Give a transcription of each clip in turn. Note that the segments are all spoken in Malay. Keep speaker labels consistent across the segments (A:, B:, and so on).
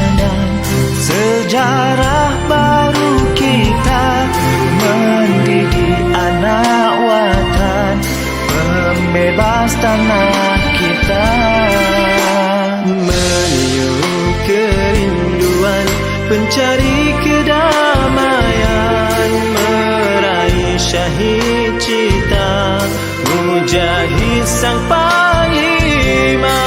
A: menang. Sejarah baru kita mendidik anak watan, pembebas tanah kita.
B: Meniup kerinduan, pencari kedamaian, meraih syahid cita, mujahid sang panglima.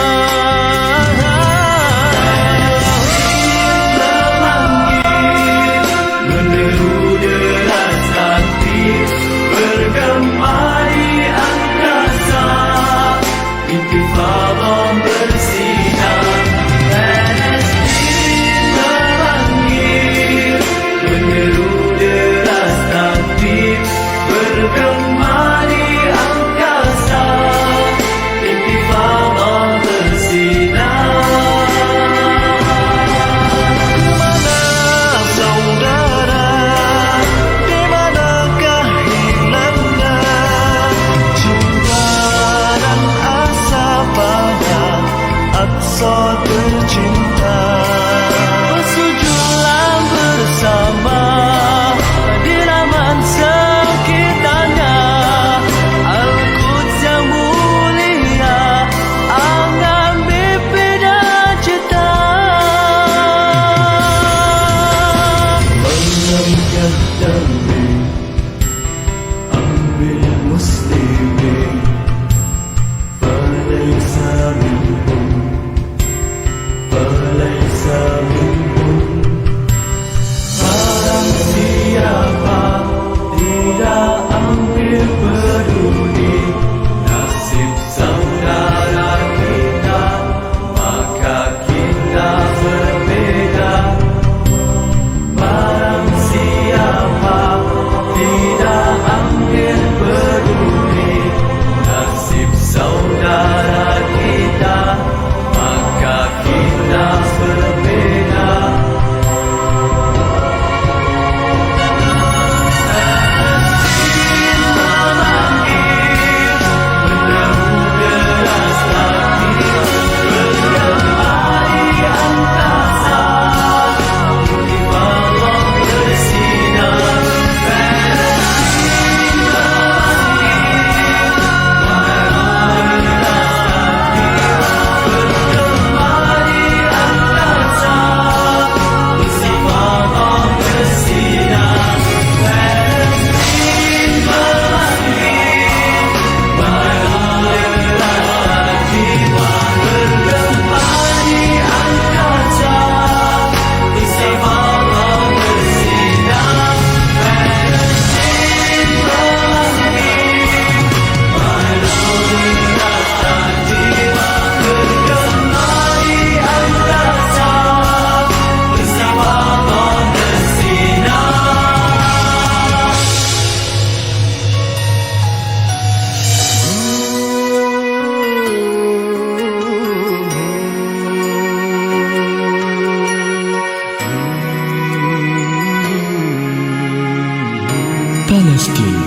C: Palestina,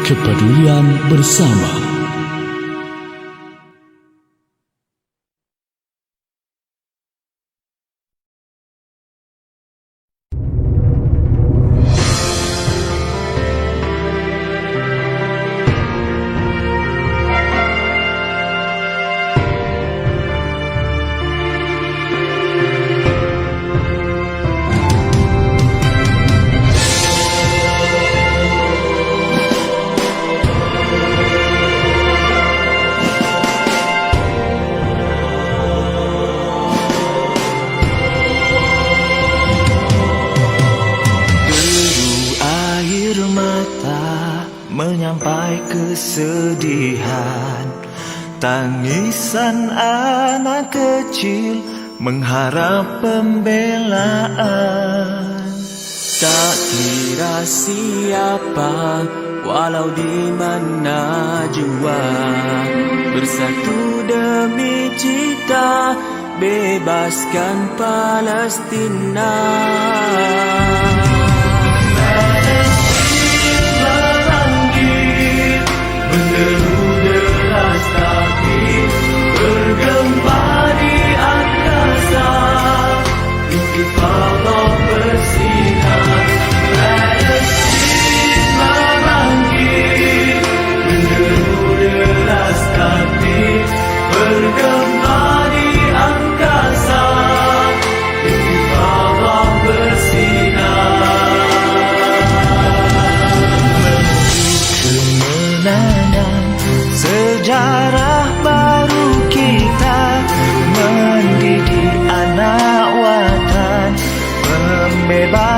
C: kepedulian bersama.
A: Menyampai kesedihan, tangisan anak kecil mengharap pembelaan.
B: Tak kira siapa, walau di mana jua, bersatu demi cita, bebaskan Palestina.
A: Menderu deras tapi bergema di angkasa, mimpi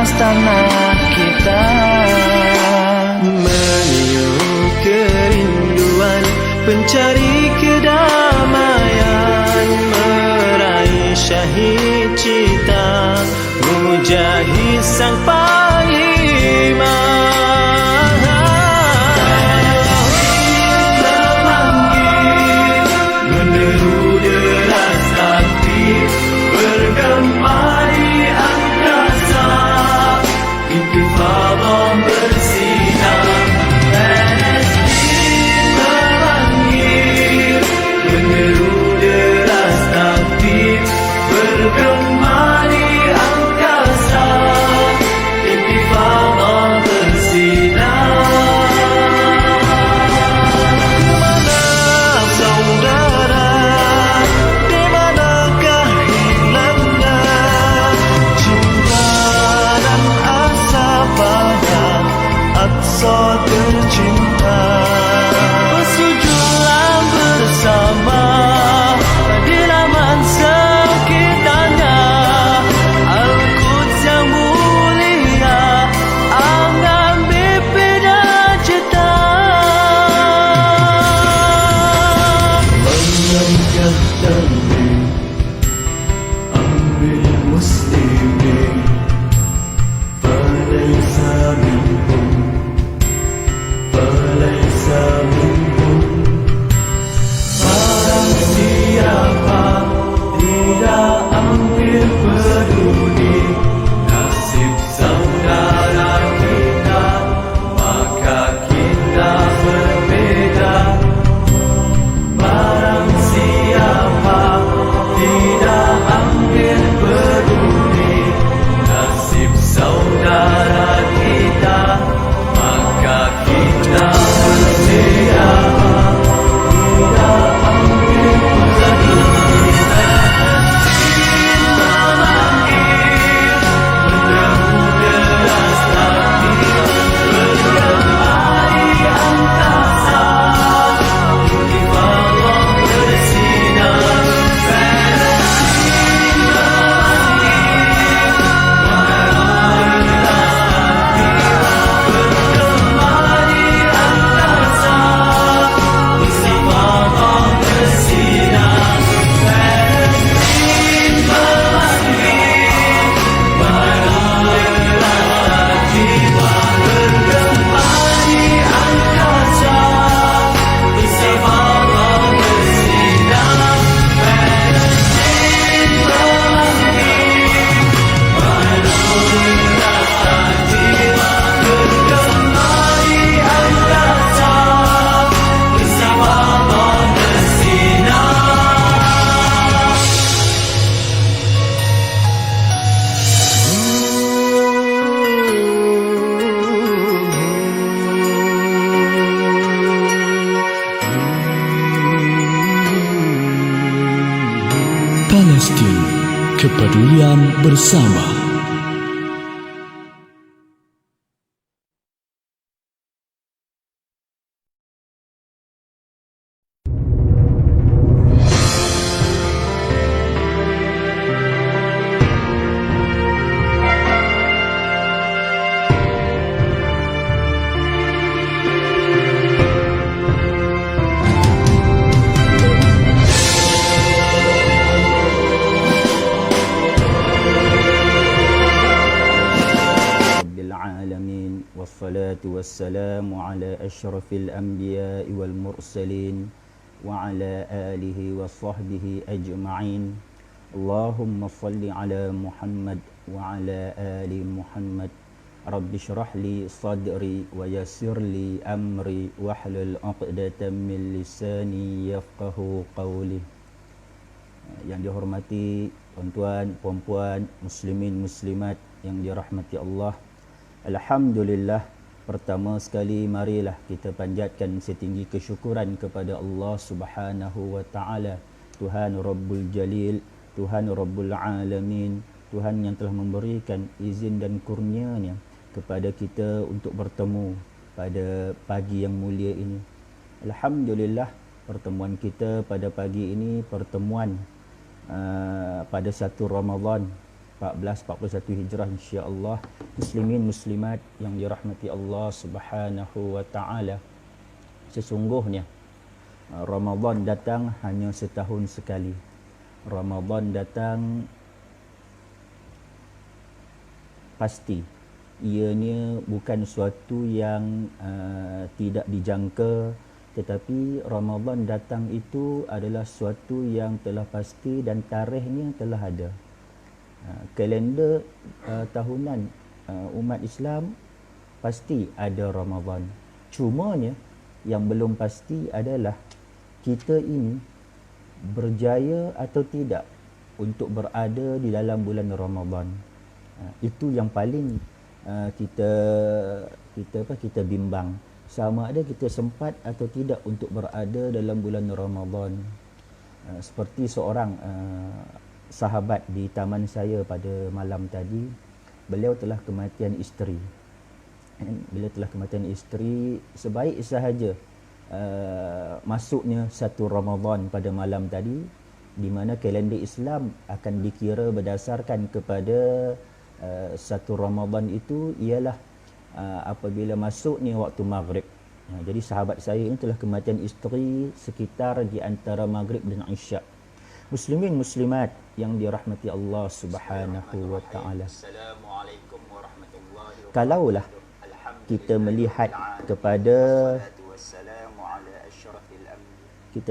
A: atas tanah kita.
B: Meniup kerinduan, pencari kedamaian, meraih syahid cita, mujahid sang panglima.
A: Menderu deras takbir bergema di angkasa, intifada bersinar, Palestin memanggil. Menderu deras takbir bergema di angkasa, intifada bersinar. Aqsa tercinta,
B: Bersujudlah bersama di laman sekitarnya, Al-Quds yang mulia, mengambil peda cita.
A: melangkah dahulu, ambil muslimin, falaysa minhum, falaysa minhum. Barang siapa tidak ambil peduli nasib saudara kita, maka kita berbeza. Barang siapa tidak ambil peduli nasib saudara kita, maka kita berbeza. Tidak ambil peduli menderu deras takbir bergema di angkasa, intifada bersinar, Palestin bergema di angkasa, intifada bersinar, Palestin jiwa bergema di angkasa, intifada bersinar, Palestin jiwa bergema di angkasa, intifada
C: Palestin, kepedulian bersama.
D: والصلاة والسلام على أشرف الأنبياء والمرسلين وعلى آله وصحبه أجمعين. اللهم صل على محمد وعلى آل محمد. رب اشرح لي صدري ويسر لي أمري واحلل عقدة من لساني يفقه قولي. Yang dihormati tuan-tuan, puan-puan, muslimin, muslimat yang dirahmati Allah. Alhamdulillah, pertama sekali marilah kita panjatkan setinggi kesyukuran kepada Allah Subhanahu wa taala, Tuhan Rabbul Jalil, Tuhan Rabbul Alamin, Tuhan yang telah memberikan izin dan kurnia-Nya kepada kita untuk bertemu pada pagi yang mulia ini. Alhamdulillah, pertemuan kita pada pagi ini pertemuan pada 1 Ramadan 1441 Hijrah insya-Allah. Muslimin muslimat yang dirahmati Allah Subhanahu wa taala. Sesungguhnya Ramadan datang hanya setahun sekali. Ramadan datang pasti. Ianya bukan suatu yang tidak dijangka, tetapi Ramadan datang itu adalah suatu yang telah pasti dan tarikhnya telah ada. Kalender tahunan umat Islam pasti ada Ramadan. Cumanya yang belum pasti adalah kita ini berjaya atau tidak untuk berada di dalam bulan Ramadan. Itu yang paling kita bimbang, sama ada kita sempat atau tidak untuk berada dalam bulan Ramadan. Seperti seorang sahabat di taman saya pada malam tadi, beliau telah kematian isteri. Beliau telah kematian isteri sebaik sahaja masuknya satu Ramadan pada malam tadi, di mana kalender Islam akan dikira berdasarkan kepada satu Ramadan itu ialah apabila masuknya waktu maghrib. Jadi sahabat saya ini telah kematian isteri sekitar di antara maghrib dan isyak. Muslimin muslimat yang dirahmati Allah Subhanahu wa taala.
E: Assalamualaikum warahmatullahi wabarakatuh.
D: Kalaulah kita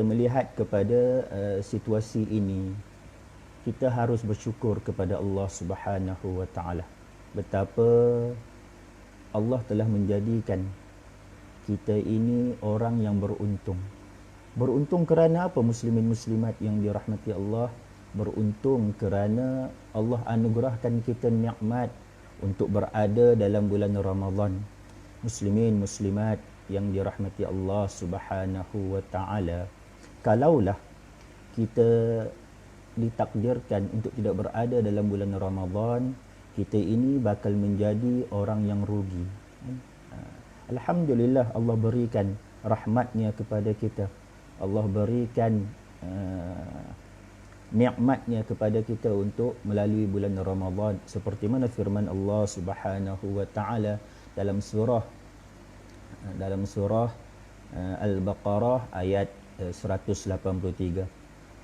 D: melihat kepada situasi ini, kita harus bersyukur kepada Allah Subhanahu wa taala. Betapa Allah telah menjadikan kita ini orang yang beruntung. Beruntung kerana apa, muslimin muslimat yang dirahmati Allah? Beruntung kerana Allah anugerahkan kita nikmat untuk berada dalam bulan Ramadan. Muslimin muslimat yang dirahmati Allah Subhanahu wa taala, kalaulah kita ditakdirkan untuk tidak berada dalam bulan Ramadan, kita ini bakal menjadi orang yang rugi. Alhamdulillah, Allah berikan rahmatnya kepada kita. Allah berikan nikmatnya kepada kita untuk melalui bulan Ramadan, seperti mana firman Allah Subhanahu wa taala dalam surah Al-Baqarah ayat 183.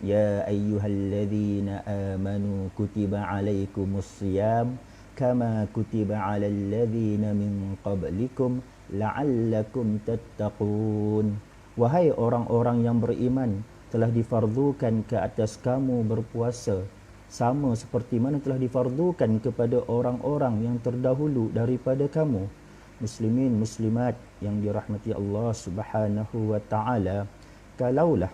D: Ya ayyuhalladzina amanu kutiba alaikumus siyam kama kutiba alal ladzina min qablikum la'allakum tattaqun. Wahai orang-orang yang beriman, telah difardukan ke atas kamu berpuasa sama seperti mana telah difardukan kepada orang-orang yang terdahulu daripada kamu. Muslimin muslimat yang dirahmati Allah Subhanahu wa taala, kalaulah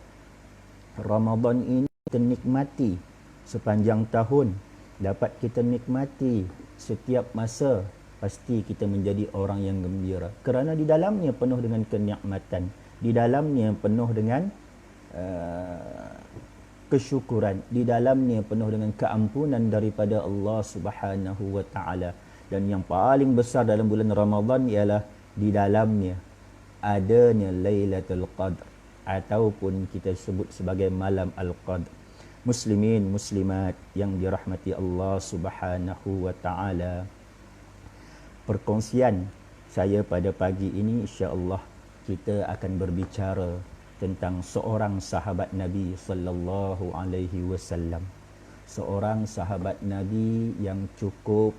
D: Ramadan ini kita nikmati sepanjang tahun, dapat kita nikmati setiap masa, pasti kita menjadi orang yang gembira kerana di dalamnya penuh dengan kenikmatan, di dalamnya penuh dengan kesyukuran, di dalamnya penuh dengan keampunan daripada Allah Subhanahu wa taala. Dan yang paling besar dalam bulan Ramadan ialah di dalamnya adanya Lailatul Qadr, ataupun kita sebut sebagai malam Al-Qadr. Muslimin muslimat yang dirahmati Allah Subhanahu wa taala, perkongsian saya pada pagi ini insya-Allah kita akan berbicara tentang seorang sahabat Nabi sallallahu alaihi wasallam. Seorang sahabat Nabi yang cukup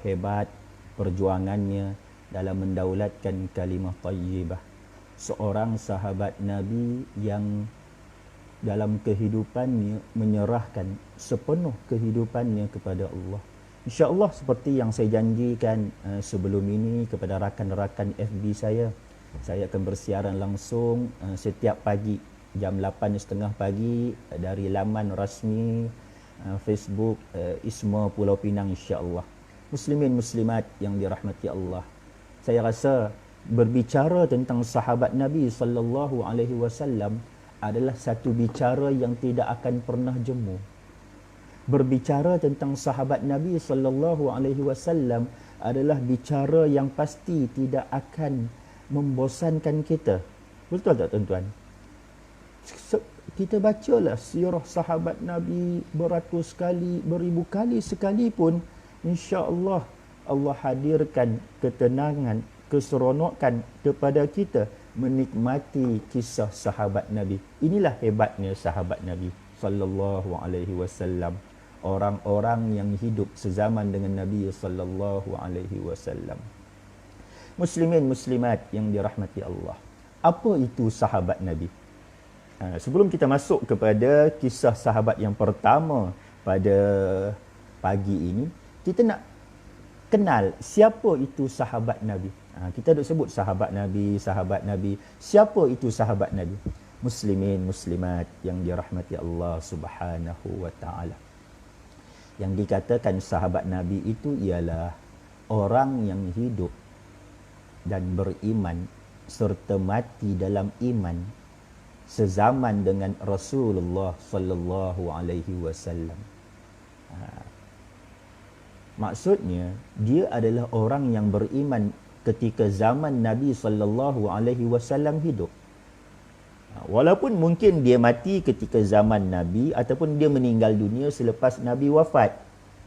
D: hebat perjuangannya dalam mendaulatkan kalimah thayyibah. Seorang sahabat Nabi yang dalam kehidupannya menyerahkan sepenuh kehidupannya kepada Allah. InsyaAllah seperti yang saya janjikan sebelum ini kepada rakan-rakan FB saya akan bersiaran langsung setiap pagi jam 8.30 pagi dari laman rasmi Facebook ISMA Pulau Pinang insya-Allah. Muslimin muslimat yang dirahmati Allah, saya rasa berbicara tentang sahabat Nabi sallallahu alaihi wasallam adalah satu bicara yang tidak akan pernah jemu. Berbicara tentang sahabat Nabi sallallahu alaihi wasallam adalah bicara yang pasti tidak akan membosankan kita. Betul tak tuan-tuan? kita bacalah sirah sahabat Nabi beratus kali, beribu kali sekalipun, insya-Allah Allah hadirkan ketenangan, keseronokan kepada kita menikmati kisah sahabat Nabi. Inilah hebatnya sahabat Nabi sallallahu alaihi wasallam. Orang-orang yang hidup sezaman dengan Nabi sallallahu alaihi wasallam. Muslimin muslimat yang dirahmati Allah. Apa itu sahabat Nabi? Sebelum kita masuk kepada kisah sahabat yang pertama pada pagi ini, kita nak kenal siapa itu sahabat Nabi. Kita duk sebut sahabat Nabi, sahabat Nabi. Siapa itu sahabat Nabi? Muslimin muslimat yang dirahmati Allah Subhanahu wa taala. Yang dikatakan sahabat Nabi itu ialah orang yang hidup dan beriman serta mati dalam iman sezaman dengan Rasulullah sallallahu alaihi wasallam. Maksudnya dia adalah orang yang beriman ketika zaman Nabi sallallahu alaihi wasallam hidup. Walaupun mungkin dia mati ketika zaman Nabi ataupun dia meninggal dunia selepas Nabi wafat.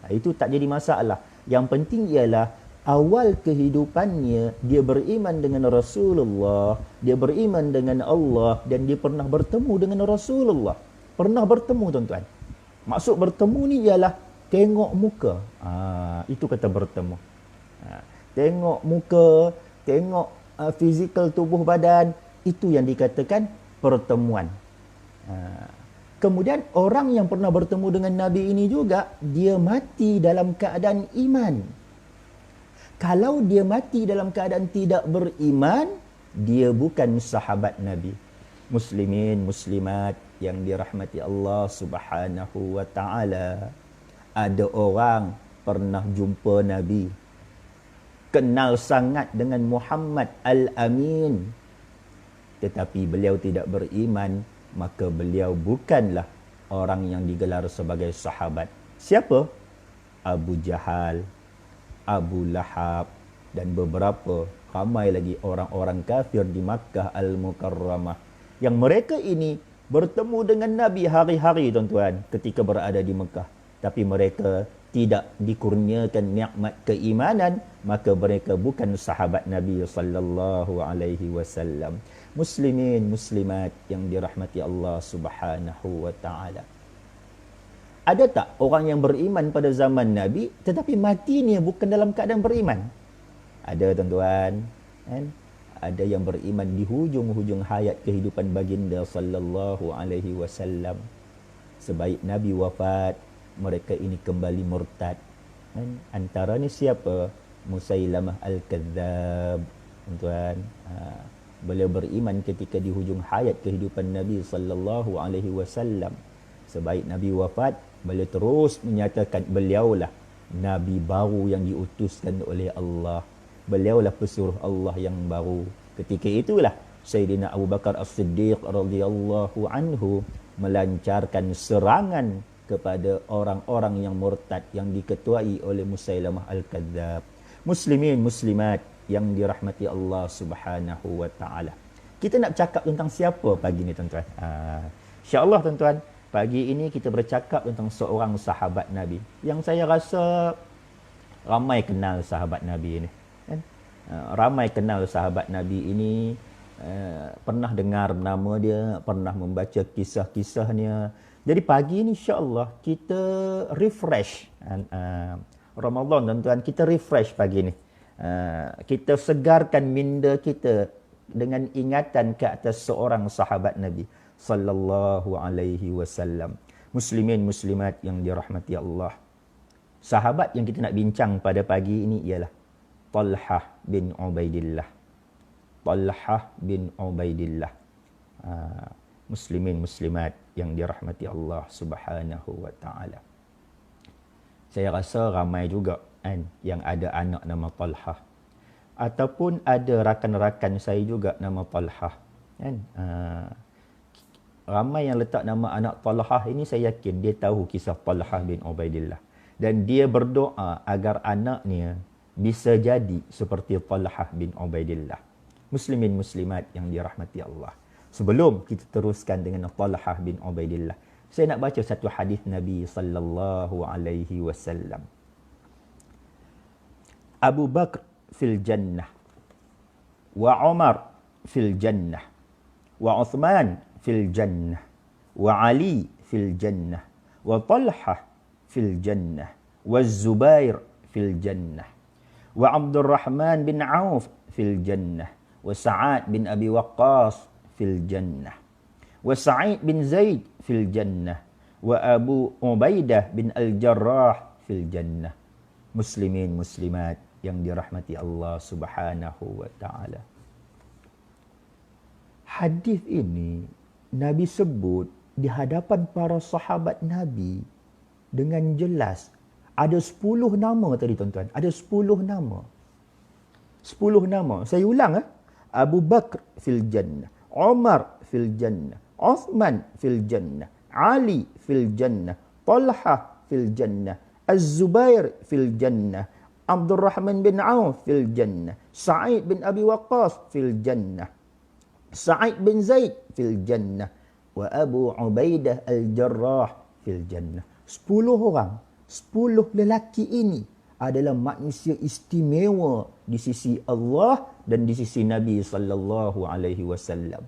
D: Itu tak jadi masalah. Yang penting ialah awal kehidupannya dia beriman dengan Rasulullah, dia beriman dengan Allah dan dia pernah bertemu dengan Rasulullah. Pernah bertemu tuan-tuan. Maksud bertemu ni ialah tengok muka. Itu kata bertemu. Tengok muka, tengok fizikal tubuh badan, itu yang dikatakan pertemuan. Kemudian orang yang pernah bertemu dengan Nabi ini juga dia mati dalam keadaan iman. Kalau dia mati dalam keadaan tidak beriman, dia bukan sahabat Nabi. Muslimin muslimat yang dirahmati Allah Subhanahu wa taala. Ada orang pernah jumpa Nabi, kenal sangat dengan Muhammad Al-Amin, tetapi beliau tidak beriman, maka beliau bukanlah orang yang digelar sebagai sahabat. Siapa? Abu Jahal, Abu Lahab dan beberapa ramai lagi orang-orang kafir di Makkah Al-Mukarramah yang mereka ini bertemu dengan Nabi hari-hari tuan-tuan ketika berada di Mekah, tapi mereka tidak dikurniakan nikmat keimanan, maka mereka bukan sahabat Nabi sallallahu alaihi wasallam. Muslimin muslimat yang dirahmati Allah Subhanahu wa taala. Ada tak orang yang beriman pada zaman Nabi tetapi matinya bukan dalam keadaan beriman? Ada tuan-tuan, kan? Ada yang beriman di hujung-hujung hayat kehidupan baginda sallallahu alaihi wasallam. Sebaik Nabi wafat, mereka ini kembali murtad. Kan? Antaranya siapa? Musailamah Al-Kadzab. Tuan, beliau beriman ketika di hujung hayat kehidupan Nabi sallallahu alaihi wasallam. Sebaik Nabi wafat, beliau terus menyatakan beliaulah nabi baru yang diutuskan oleh Allah. Beliaulah pesuruh Allah yang baru. Ketika itulah Sayyidina Abu Bakar As-Siddiq radhiyallahu anhu melancarkan serangan kepada orang-orang yang murtad yang diketuai oleh Musailamah Al-Kadzab. Muslimin muslimat yang dirahmati Allah Subhanahu wa taala. Kita nak cakap tentang siapa pagi ni tuan-tuan? Insya-Allah tuan-tuan, pagi ini kita bercakap tentang seorang sahabat Nabi yang saya rasa ramai kenal sahabat Nabi ini. Kan? Ramai kenal sahabat Nabi ini, pernah dengar nama dia, pernah membaca kisah-kisahnya. Jadi pagi ini insya-Allah kita refresh Ramadan tuan-tuan, kita refresh pagi ni. Kita segarkan minda kita dengan ingatan ke atas seorang sahabat Nabi sallallahu alaihi wasallam. Muslimin muslimat yang dirahmati Allah. Sahabat yang kita nak bincang pada pagi ini ialah Talhah bin Ubaidillah. Talhah bin Ubaidillah. Muslimin muslimat yang dirahmati Allah Subhanahu wa taala. Saya rasa ramai juga kan yang ada anak nama Talhah, ataupun ada rakan-rakan saya juga nama Talhah kan. Ramai yang letak nama anak Talhah ini, saya yakin dia tahu kisah Talhah bin Ubaidillah dan dia berdoa agar anaknya bisa jadi seperti Talhah bin Ubaidillah. Muslimin muslimat yang dirahmati Allah. Sebelum kita teruskan dengan Talhah bin Ubaidillah, saya nak baca satu hadis Nabi sallallahu alaihi wasallam. Abu Bakr fil jannah, wa Umar fil jannah, wa Uthman fil jannah, wa Ali fil jannah, wa Talhah fil jannah, wa Zubair fil jannah, wa Abdurrahman bin Auf fil jannah, wa Sa'ad bin Abi Waqqas fil jannah, wa Sa'id bin Zaid fil jannah, wa Abu Ubaidah bin Al-Jarrah fil jannah. Muslimin muslimat yang dirahmati Allah Subhanahu wa taala. Hadis ini Nabi sebut di hadapan para sahabat Nabi dengan jelas. Ada 10 nama tadi tuan-tuan. Ada 10 nama. 10 nama. Saya ulang. Abu Bakr fil jannah. Umar fil jannah. Uthman fil jannah. Ali fil jannah. Talhah fil jannah. Az-Zubair fil jannah. Abdurrahman bin Auf fil jannah. Sa'id bin Abi Waqqas fil jannah. Sa'id bin Zaid fil jannah. Wa Abu Ubaidah Al-Jarrah fil jannah. 10 orang. 10 lelaki ini adalah manusia istimewa di sisi Allah dan di sisi Nabi sallallahu alaihi wasallam.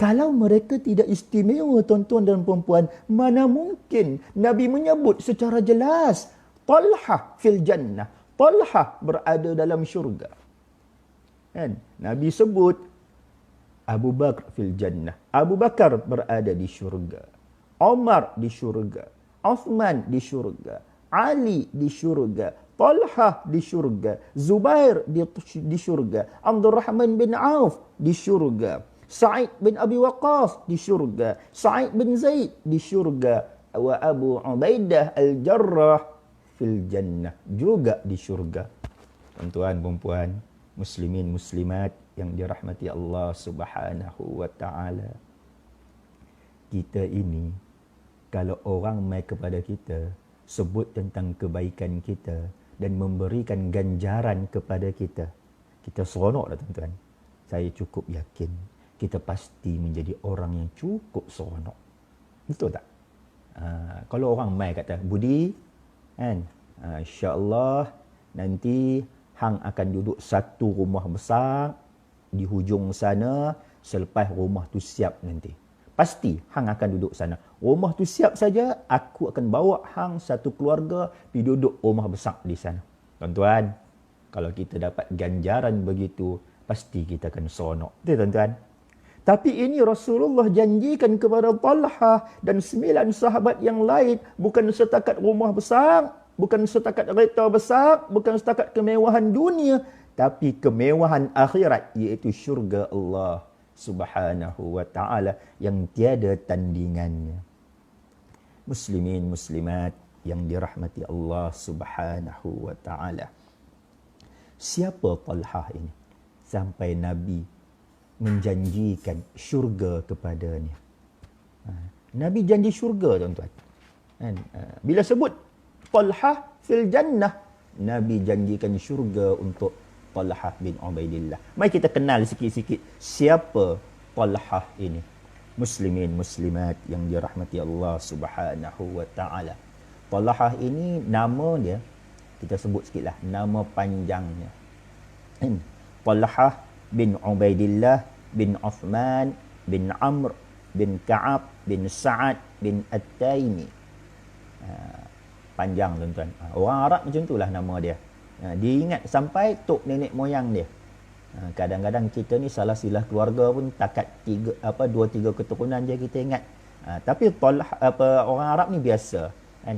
D: Kalau mereka tidak istimewa tuan-tuan dan puan-puan, mana mungkin Nabi menyebut secara jelas Talhah fil jannah. Talhah berada dalam syurga. Kan? Nabi sebut Abu Bakr fil jannah. Abu Bakar berada di syurga. Umar di syurga. Uthman di syurga. Ali di syurga. Talhah di syurga. Zubair di syurga. Abdurrahman bin Auf di syurga. Sa'id bin Abi Waqqas di syurga. Sa'id bin Zaid di syurga. Wa Abu Ubaidah Al-Jarrah fil jannah, juga di syurga. Tuan-tuan, puan-puan, muslimin, muslimat yang dirahmati Allah Subhanahu wa taala. Kita ini, kalau orang mai kepada kita, sebut tentang kebaikan kita dan memberikan ganjaran kepada kita, kita seronok dah tuan-tuan. Saya cukup yakin kita pasti menjadi orang yang cukup seronok. Betul tak? Kalau orang mai kata, Budi, kan, insya-Allah nanti hang akan duduk satu rumah besar di hujung sana selepas rumah tu siap nanti. Pasti hang akan duduk sana. Rumah tu siap saja, aku akan bawa hang satu keluarga pergi duduk rumah besar di sana. Tuan-tuan, kalau kita dapat ganjaran begitu, pasti kita akan seronok. Betul tuan-tuan? Tapi ini Rasulullah janjikan kepada Talhah dan 9 sahabat yang lain, bukan setakat rumah besar, bukan setakat kereta besar, bukan setakat kemewahan dunia, tapi kemewahan akhirat, iaitu syurga Allah Subhanahu wa taala yang tiada tandingannya. Muslimin muslimat yang dirahmati Allah Subhanahu wa taala. Siapa Talhah ini sampai Nabi menjanjikan syurga kepadanya? Nabi janji syurga tuan-tuan. Bila sebut Talhah fil jannah, Nabi janjikan syurga untuk Talhah bin Ubaidillah. Mari kita kenal sikit-sikit siapa Talhah ini. Muslimin muslimat yang dirahmati Allah Subhanahu wa taala. Talhah ini nama dia, kita sebut sikitlah nama panjangnya. Talhah bin Ubaidillah bin Uthman bin Amr bin Ka'ab bin Sa'ad bin At-Taimi. Panjang tuan-tuan. Orang Arab macam itulah nama dia. Dia ingat sampai tok nenek moyang dia. Kadang-kadang kita ni salah silah keluarga pun takat 2-3 keturunan je kita ingat. Tapi orang Arab ni biasa kan.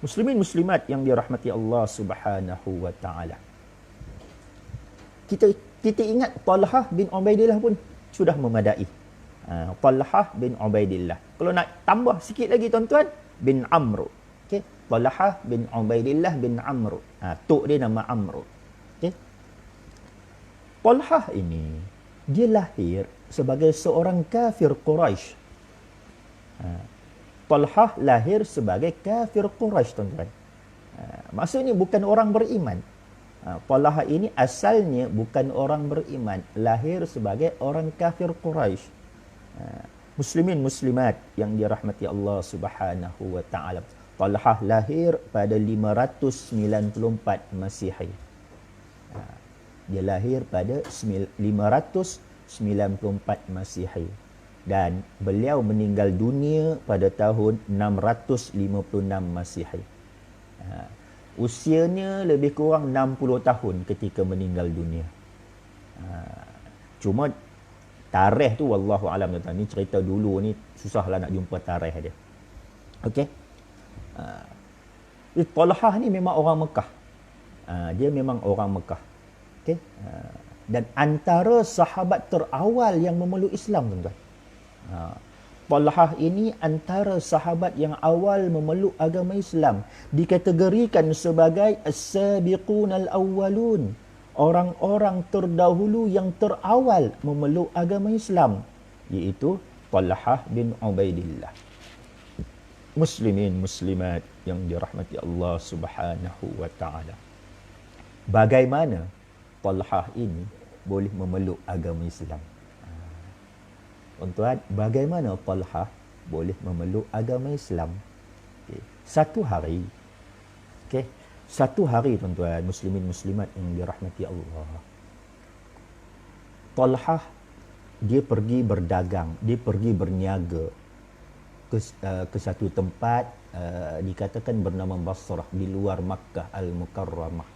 D: Muslimin muslimat yang dirahmati Allah Subhanahu wa taala. Kita ingat Talhah bin Ubaidillah pun sudah memadai. Talhah bin Ubaidillah. Kalau nak tambah sikit lagi tuan-tuan, bin Amr. Okey, Talhah bin Ubaidillah bin Amr. Tok dia nama Amr. Okey. Talhah ini dia lahir sebagai seorang kafir Quraisy. Talhah lahir sebagai kafir Quraisy tuan-tuan. Maksudnya bukan orang beriman. Talhah ini asalnya bukan orang beriman, lahir sebagai orang kafir Quraisy. Muslimin muslimat yang dirahmati Allah Subhanahu wa taala. Talhah lahir pada 594 Masihi. Dia lahir pada 594 Masihi dan beliau meninggal dunia pada tahun 656 Masihi. Usianya lebih kurang 60 tahun ketika meninggal dunia. Cuma tarikh tu wallahu alam tuan-tuan. Ni cerita dulu ni susahlah nak jumpa tarikh dia. Okey. Talhah ni memang orang Mekah. Dia memang orang Mekah. Okey. Dan antara sahabat terawal yang memeluk Islam tuan-tuan. Talhah ini antara sahabat yang awal memeluk agama Islam, dikategorikan sebagai as-sabiqun al-awwalun, orang-orang terdahulu yang terawal memeluk agama Islam, iaitu Talhah bin Ubaidillah. Muslimin muslimat yang dirahmati Allah Subhanahu wa taala. Bagaimana Talhah ini boleh memeluk agama Islam? Tuan-tuan, bagaimana Talhah boleh memeluk agama Islam? Okay. Satu hari, tuan-tuan, muslimin muslimat yang dirahmati Allah. Talhah dia pergi berdagang, dia pergi berniaga ke satu tempat dikatakan bernama Basrah di luar Makkah Al-Mukarramah.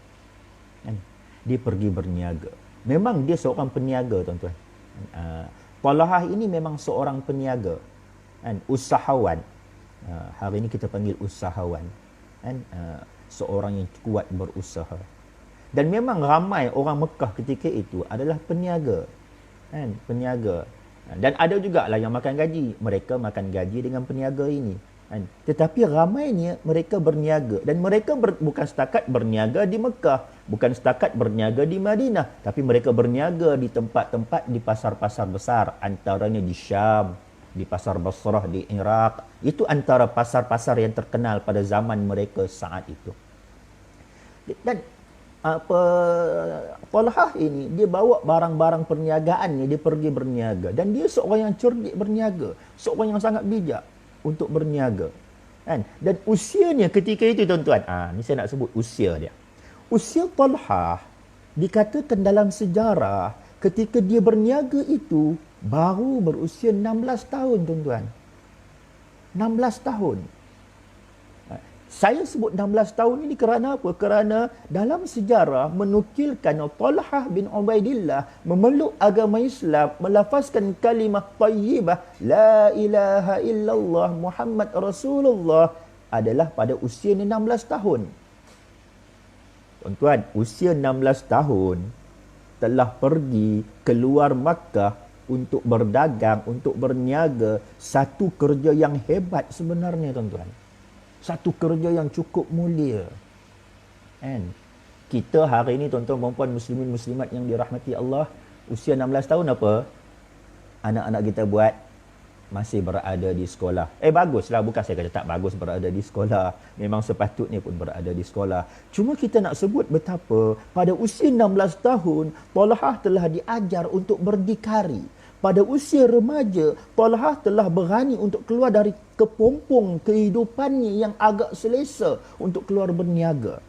D: Dia pergi berniaga. Memang dia seorang peniaga, tuan-tuan. Talhah ini memang seorang peniaga, usahawan. Hari ini kita panggil usahawan, seorang yang kuat berusaha. Dan memang ramai orang Mekah ketika itu adalah peniaga, peniaga. Dan ada juga lah yang makan gaji. Mereka makan gaji dengan peniaga ini. Tetapi ramainya mereka berniaga. Dan mereka bukan setakat berniaga di Mekah, bukan setakat berniaga di Madinah, tapi mereka berniaga di tempat-tempat di pasar-pasar besar, antaranya di Syam, di pasar Basrah di Iraq. Itu antara pasar-pasar yang terkenal pada zaman mereka saat itu. Dan Talhah ini dia bawa barang-barang perniagaannya, dia pergi berniaga, dan dia seorang yang cerdik berniaga, seorang yang sangat bijak untuk berniaga. Dan usianya ketika itu, tuan-tuan, ni saya nak sebut usia dia. Usia Talhah dikatakan dalam sejarah ketika dia berniaga itu baru berusia 16 tahun, tuan-tuan. 16 tahun. Saya sebut 16 tahun ini kerana apa? Kerana dalam sejarah menukilkan Talhah bin Ubaidillah memeluk agama Islam, melafazkan kalimah tayyibah la ilaha illallah Muhammad Rasulullah adalah pada usia 16 tahun. Tuan-tuan, usia 16 tahun telah pergi keluar Makkah untuk berdagang, untuk berniaga. Satu kerja yang hebat sebenarnya, tuan-tuan. Satu kerja yang cukup mulia. Kita hari ini, tuan-tuan, perempuan, muslimin, muslimat yang dirahmati Allah, usia 16 tahun apa? Anak-anak kita buat masih berada di sekolah. Baguslah, bukan saya kata tak bagus berada di sekolah. Memang sepatutnya pun berada di sekolah. Cuma kita nak sebut betapa pada usia 16 tahun, Talhah telah diajar untuk berdikari. Pada usia remaja, Talhah telah berani untuk keluar dari kepompong kehidupannya yang agak selesa untuk keluar berniaga.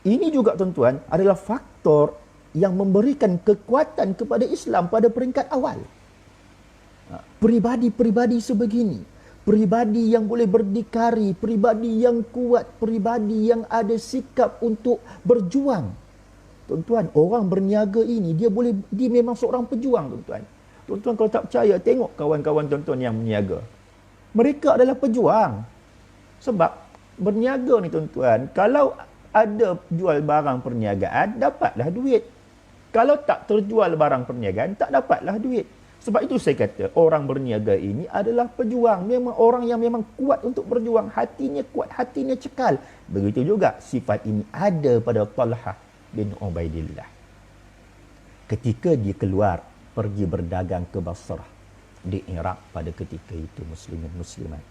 D: Ini juga, tuan-tuan, adalah faktor yang memberikan kekuatan kepada Islam pada peringkat awal. Peribadi-peribadi sebegini, peribadi yang boleh berdikari, peribadi yang kuat, peribadi yang ada sikap untuk berjuang. Tuan-tuan, orang berniaga ini dia memang seorang pejuang, tuan-tuan. Tuan-tuan kalau tak percaya, tengok kawan-kawan tuan-tuan yang berniaga. Mereka adalah pejuang. Sebab berniaga ni, tuan-tuan, kalau ada jual barang perniagaan, dapatlah duit. Kalau tak terjual barang perniagaan, tak dapatlah duit. Sebab itu saya kata, orang berniaga ini adalah pejuang. Memang orang yang memang kuat untuk berjuang. Hatinya kuat, hatinya cekal. Begitu juga sifat ini ada pada Talhah bin Ubaidillah. Ketika dia keluar, pergi berdagang ke Basrah di Iraq pada ketika itu, muslimin muslimat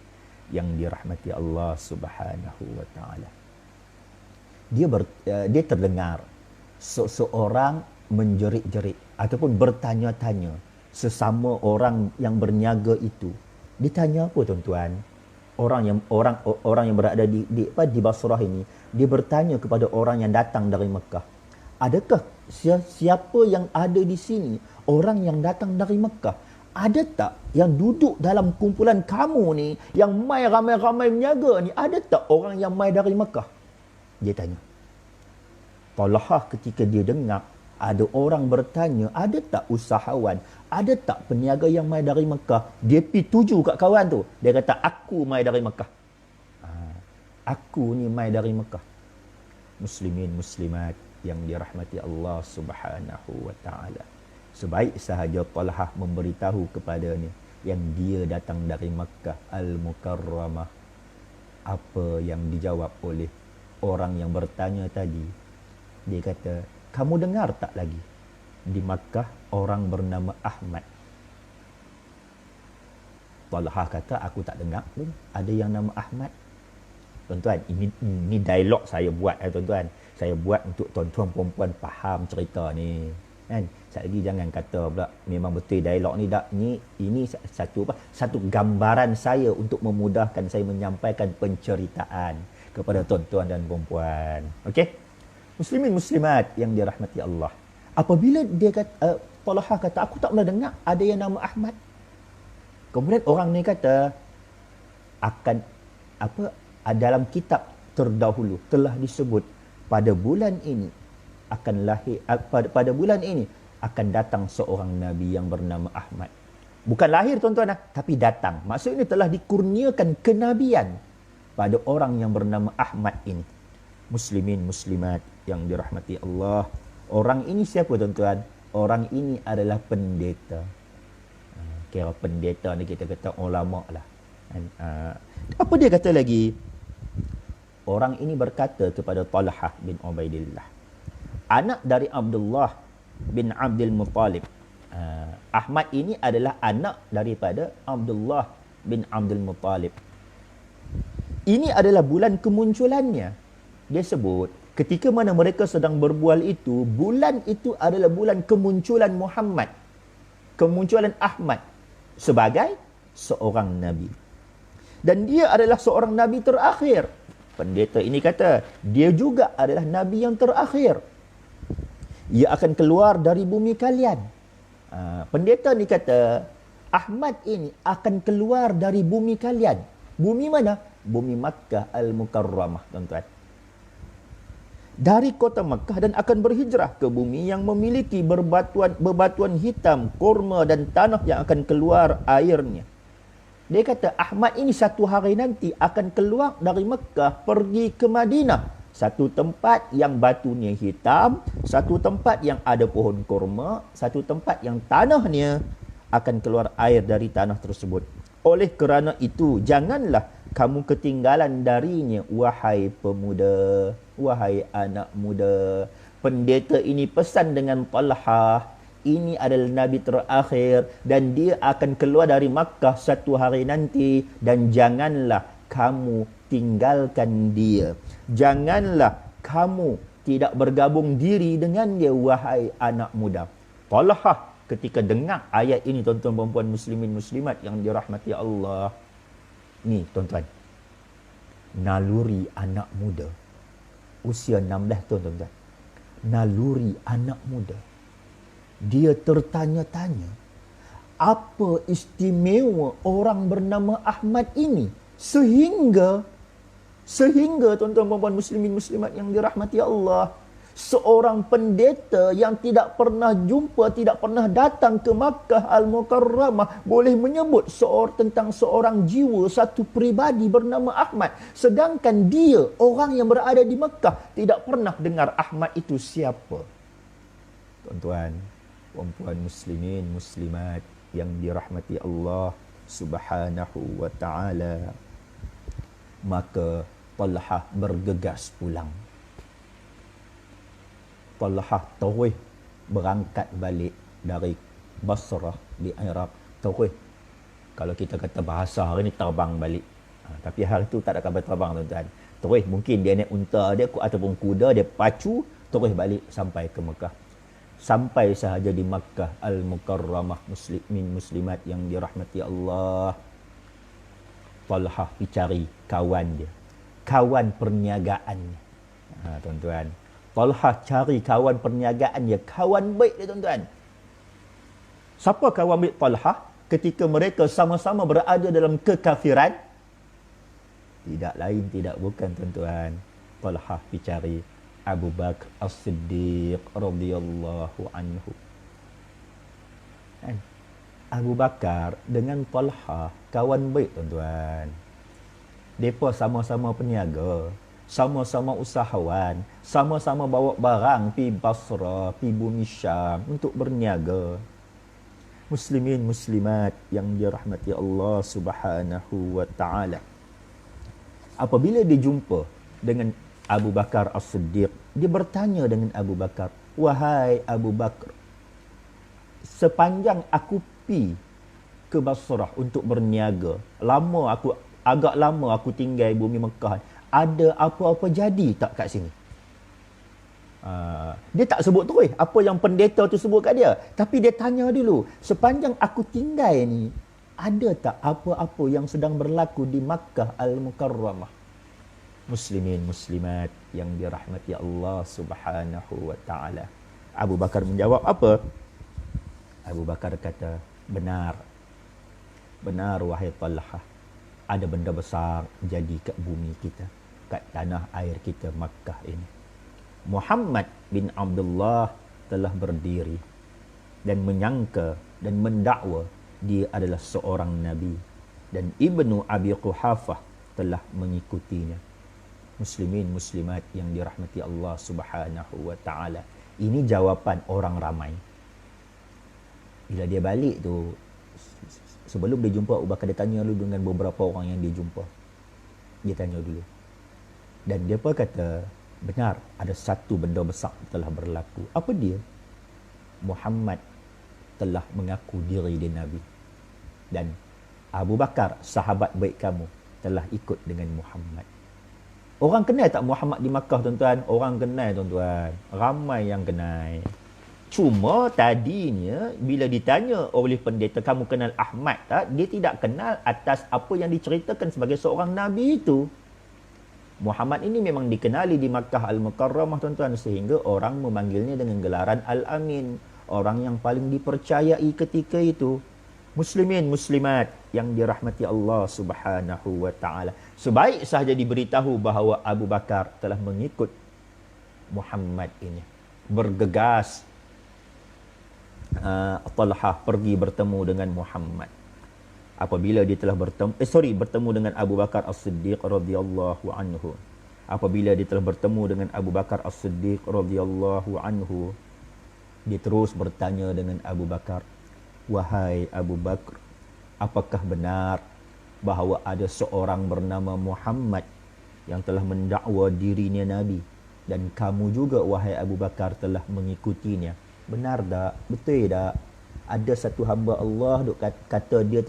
D: yang dirahmati Allah Subhanahu wa taala. Dia terdengar seseorang menjerit-jerit ataupun bertanya-tanya
F: sesama orang yang berniaga itu. Ditanya apa tuan-tuan? Orang yang berada di Basrah ini, dia bertanya kepada orang yang datang dari Mekah, adakah siapa yang ada di sini orang yang datang dari Mekah? Ada tak yang duduk dalam kumpulan kamu ni, yang mai ramai-ramai berniaga ni, ada tak orang yang mai dari Mekah? Dia tanya. Talhah ketika dia dengar ada orang bertanya, ada tak usahawan, ada tak peniaga yang mai dari Mekah, dia pergi tuju kat kawan tu. Dia kata, aku mai dari Mekah. Aku ni mai dari Mekah. Muslimin, muslimat yang dirahmati Allah Subhanahu wa ta'ala. Sebaik sahaja Talhah memberitahu kepadanya yang dia datang dari Mekah Al-Mukarramah. Apa yang dijawab oleh orang yang bertanya tadi? Dia kata, kamu dengar tak lagi? Di Makkah orang bernama Ahmad. Talhah kata, aku tak dengar pun ada yang nama Ahmad. Tuan-tuan, ini dialog saya buat tuan-tuan. Saya buat untuk tuan-tuan perempuan faham cerita ni. Kan? Sekali lagi jangan kata pula memang betul dialog ni tak. Ini satu gambaran saya untuk memudahkan saya menyampaikan penceritaan kepada tuan-tuan dan perempuan. Okey? Muslimin muslimat yang dirahmati Allah. Apabila dia kata, Talhah kata, aku tak pernah dengar ada yang nama Ahmad. Kemudian orang ni kata, dalam kitab terdahulu telah disebut pada bulan ini akan lahir, pada bulan ini akan datang seorang Nabi yang bernama Ahmad. Bukan lahir tuan-tuan, tapi datang. Maksudnya telah dikurniakan kenabian pada orang yang bernama Ahmad ini. Muslimin, muslimat yang dirahmati Allah. Orang ini siapa tuan-tuan? Orang ini adalah pendeta. Kira pendeta ni kita kata ulama lah. Apa dia kata lagi? Orang ini berkata kepada Talhah bin Ubaidillah, anak dari Abdullah bin Abdul Muttalib. Ahmad ini adalah anak daripada Abdullah bin Abdul Muttalib. Ini adalah bulan kemunculannya. Dia sebut, ketika mana mereka sedang berbual itu, bulan itu adalah bulan kemunculan Muhammad, kemunculan Ahmad sebagai seorang Nabi. Dan dia adalah seorang Nabi terakhir. Pendeta ini kata, dia juga adalah Nabi yang terakhir. Ia akan keluar dari bumi kalian. Pendeta ni kata, Ahmad ini akan keluar dari bumi kalian. Bumi mana? Bumi Makkah Al-Mukarramah, tuan-tuan. Dari kota Makkah dan akan berhijrah ke bumi yang memiliki bebatuan hitam, kurma dan tanah yang akan keluar airnya. Dia kata Ahmad ini satu hari nanti akan keluar dari Makkah pergi ke Madinah. Satu tempat yang batunya hitam, satu tempat yang ada pohon kurma, satu tempat yang tanahnya akan keluar air dari tanah tersebut. Oleh kerana itu, janganlah kamu ketinggalan darinya, wahai pemuda, wahai anak muda. Pendeta ini pesan dengan Talhah, ini adalah Nabi terakhir dan dia akan keluar dari Makkah satu hari nanti, dan janganlah kamu tinggalkan dia. Janganlah kamu tidak bergabung diri dengan dia, wahai anak muda. Talhah ketika dengar ayat ini, tuan-tuan perempuan muslimin muslimat yang dirahmati Allah. Ni tuan-tuan, naluri anak muda usia 16 tahun, tuan-tuan. Naluri anak muda. Dia tertanya-tanya, apa istimewa orang bernama Ahmad ini sehingga tuan-tuan perempuan muslimin muslimat yang dirahmati Allah, seorang pendeta yang tidak pernah jumpa, tidak pernah datang ke Makkah Al-Mukarramah boleh menyebut tentang seorang jiwa, satu pribadi bernama Ahmad, sedangkan dia orang yang berada di Makkah tidak pernah dengar Ahmad itu siapa. Tuan-tuan perempuan muslimin muslimat yang dirahmati Allah Subhanahu wa ta'ala, maka Talhah bergegas pulang. Talhah terus berangkat balik dari Basrah di Iraq. Terus, kalau kita kata bahasa hari ni, terbang balik. Tapi hari tu tak ada kabar terbang, tuan-tuan. Terus mungkin dia naik unta dia ataupun kuda, dia pacu terus balik sampai ke Mekah. sampai sahaja di Makkah Al-Mukarramah, muslimin muslimat yang dirahmati Allah. Talhah pergi cari kawan dia, kawan perniagaannya. Tuan-tuan, Talhah cari kawan perniagaan dia, kawan baik dia tuan-tuan. Siapa kawan baik Talhah ketika mereka sama-sama berada dalam kekafiran? Tidak lain tidak bukan tuan-tuan, Talhah pergi cari Abu Bakar As-Siddiq radhiyallahu anhu. Kan? Abu Bakar dengan Talhah kawan baik tuan-tuan. Mereka sama-sama peniaga, sama-sama usahawan, sama-sama bawa barang pi Basra, pi bumi Syam untuk berniaga. Muslimin muslimat yang dirahmati Allah Subhanahu wa taala. Apabila dia jumpa dengan Abu Bakar As-Siddiq, dia bertanya dengan Abu Bakar, "Wahai Abu Bakar, sepanjang aku pi ke Basrah untuk berniaga, agak lama aku tinggal bumi Mekah, ada apa-apa jadi tak kat sini?" Dia tak sebut terus apa yang pendeta tu sebut kat dia, tapi dia tanya dulu, sepanjang aku tinggal ni, ada tak apa-apa yang sedang berlaku di Makkah Al-Mukarramah? Muslimin muslimat yang dirahmati Allah Subhanahu wa taala. Abu Bakar menjawab apa? Abu Bakar kata, benar wahai Talhah, ada benda besar jadi kat bumi kita, kat tanah air kita Makkah ini. Muhammad bin Abdullah telah berdiri dan menyangka dan mendakwa dia adalah seorang nabi, dan Ibnu Abi Quhafah telah mengikutinya. Muslimin muslimat yang dirahmati Allah Subhanahu wa taala. Ini jawapan orang ramai. Bila dia balik tu, sebelum dia jumpa Abu Bakar, dia tanya dulu dengan beberapa orang yang dia jumpa. Dia tanya dulu. Dan dia pun kata, benar ada satu benda besar telah berlaku. Apa dia? Muhammad telah mengaku diri dia nabi. Dan Abu Bakar, sahabat baik kamu, telah ikut dengan Muhammad. Orang kenal tak Muhammad di Makkah tuan-tuan? Orang kenal tuan-tuan. Ramai yang kenal. Cuma tadinya bila ditanya oleh pendeta, kamu kenal Ahmad tak? Dia tidak kenal atas apa yang diceritakan sebagai seorang nabi itu. Muhammad ini memang dikenali di Makkah Al-Mukarramah tuan-tuan, sehingga orang memanggilnya dengan gelaran Al-Amin, orang yang paling dipercayai ketika itu. Muslimin muslimat yang dirahmati Allah Subhanahu wa taala. Sebaik sahaja diberitahu bahawa Abu Bakar telah mengikut Muhammad ini, bergegas Talhah pergi bertemu dengan Muhammad. Apabila dia telah bertemu dengan Abu Bakar As-Siddiq radhiyallahu anhu. Apabila dia telah bertemu dengan Abu Bakar As-Siddiq radhiyallahu anhu, dia terus bertanya dengan Abu Bakar, "Wahai Abu Bakar, apakah benar bahawa ada seorang bernama Muhammad yang telah mendakwa dirinya Nabi, dan kamu juga wahai Abu Bakar telah mengikutinya? Benar tak? Betul tak? Ada satu hamba Allah kata dia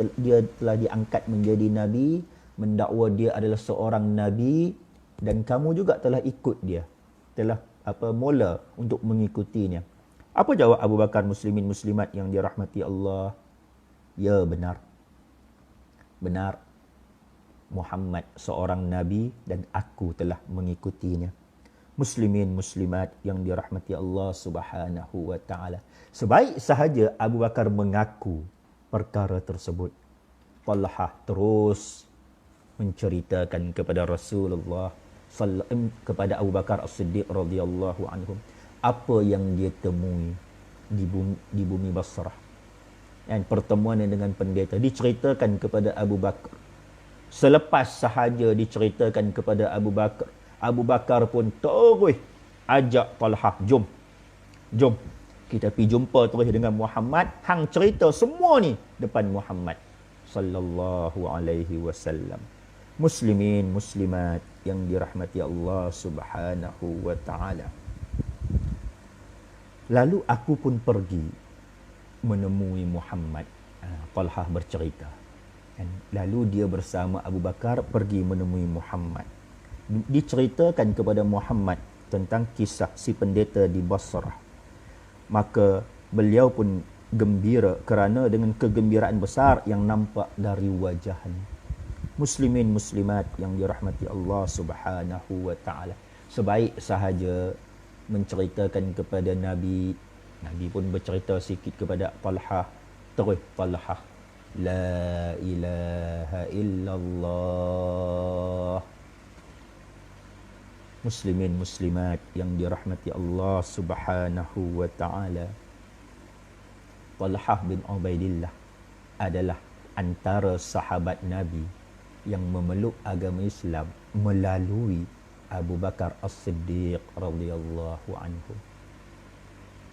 F: telah diangkat menjadi Nabi, mendakwa dia adalah seorang Nabi, dan kamu juga telah ikut dia, telah mula untuk mengikutinya." Apa jawab Abu Bakar? Muslimin muslimat yang dirahmati Allah, ya benar. Benar, Muhammad seorang Nabi dan aku telah mengikutinya. Muslimin muslimat yang dirahmati Allah Subhanahu wa taala. Sebaik sahaja Abu Bakar mengaku perkara tersebut, Talhah terus menceritakan kepada Rasulullah kepada Abu Bakar As-Siddiq radhiyallahu anhu apa yang dia temui di bumi Basrah. Dan pertemuan dengan pendeta diceritakan kepada Abu Bakar. Selepas sahaja diceritakan kepada Abu Bakar, Abu Bakar pun terus ajak Talhah, jom kita pergi jumpa terus dengan Muhammad, hang cerita semua ni depan Muhammad sallallahu alaihi wasallam. Muslimin muslimat yang dirahmati Allah Subhanahu wa taala. Lalu aku pun pergi menemui Muhammad. Talhah bercerita. Lalu dia bersama Abu Bakar pergi menemui Muhammad. Diceritakan kepada Muhammad tentang kisah si pendeta di Basrah. Maka beliau pun gembira kerana dengan kegembiraan besar yang nampak dari wajahnya. Muslimin muslimat yang dirahmati Allah Subhanahu wa taala. Sebaik sahaja menceritakan kepada Nabi, Nabi pun bercerita sikit kepada Talhah. Terus Talhah, la ilaha illallah. Muslimin muslimat yang dirahmati Allah Subhanahu wa taala. Talhah bin Ubaidillah adalah antara sahabat Nabi yang memeluk agama Islam melalui Abu Bakar As-Siddiq radhiyallahu anhu.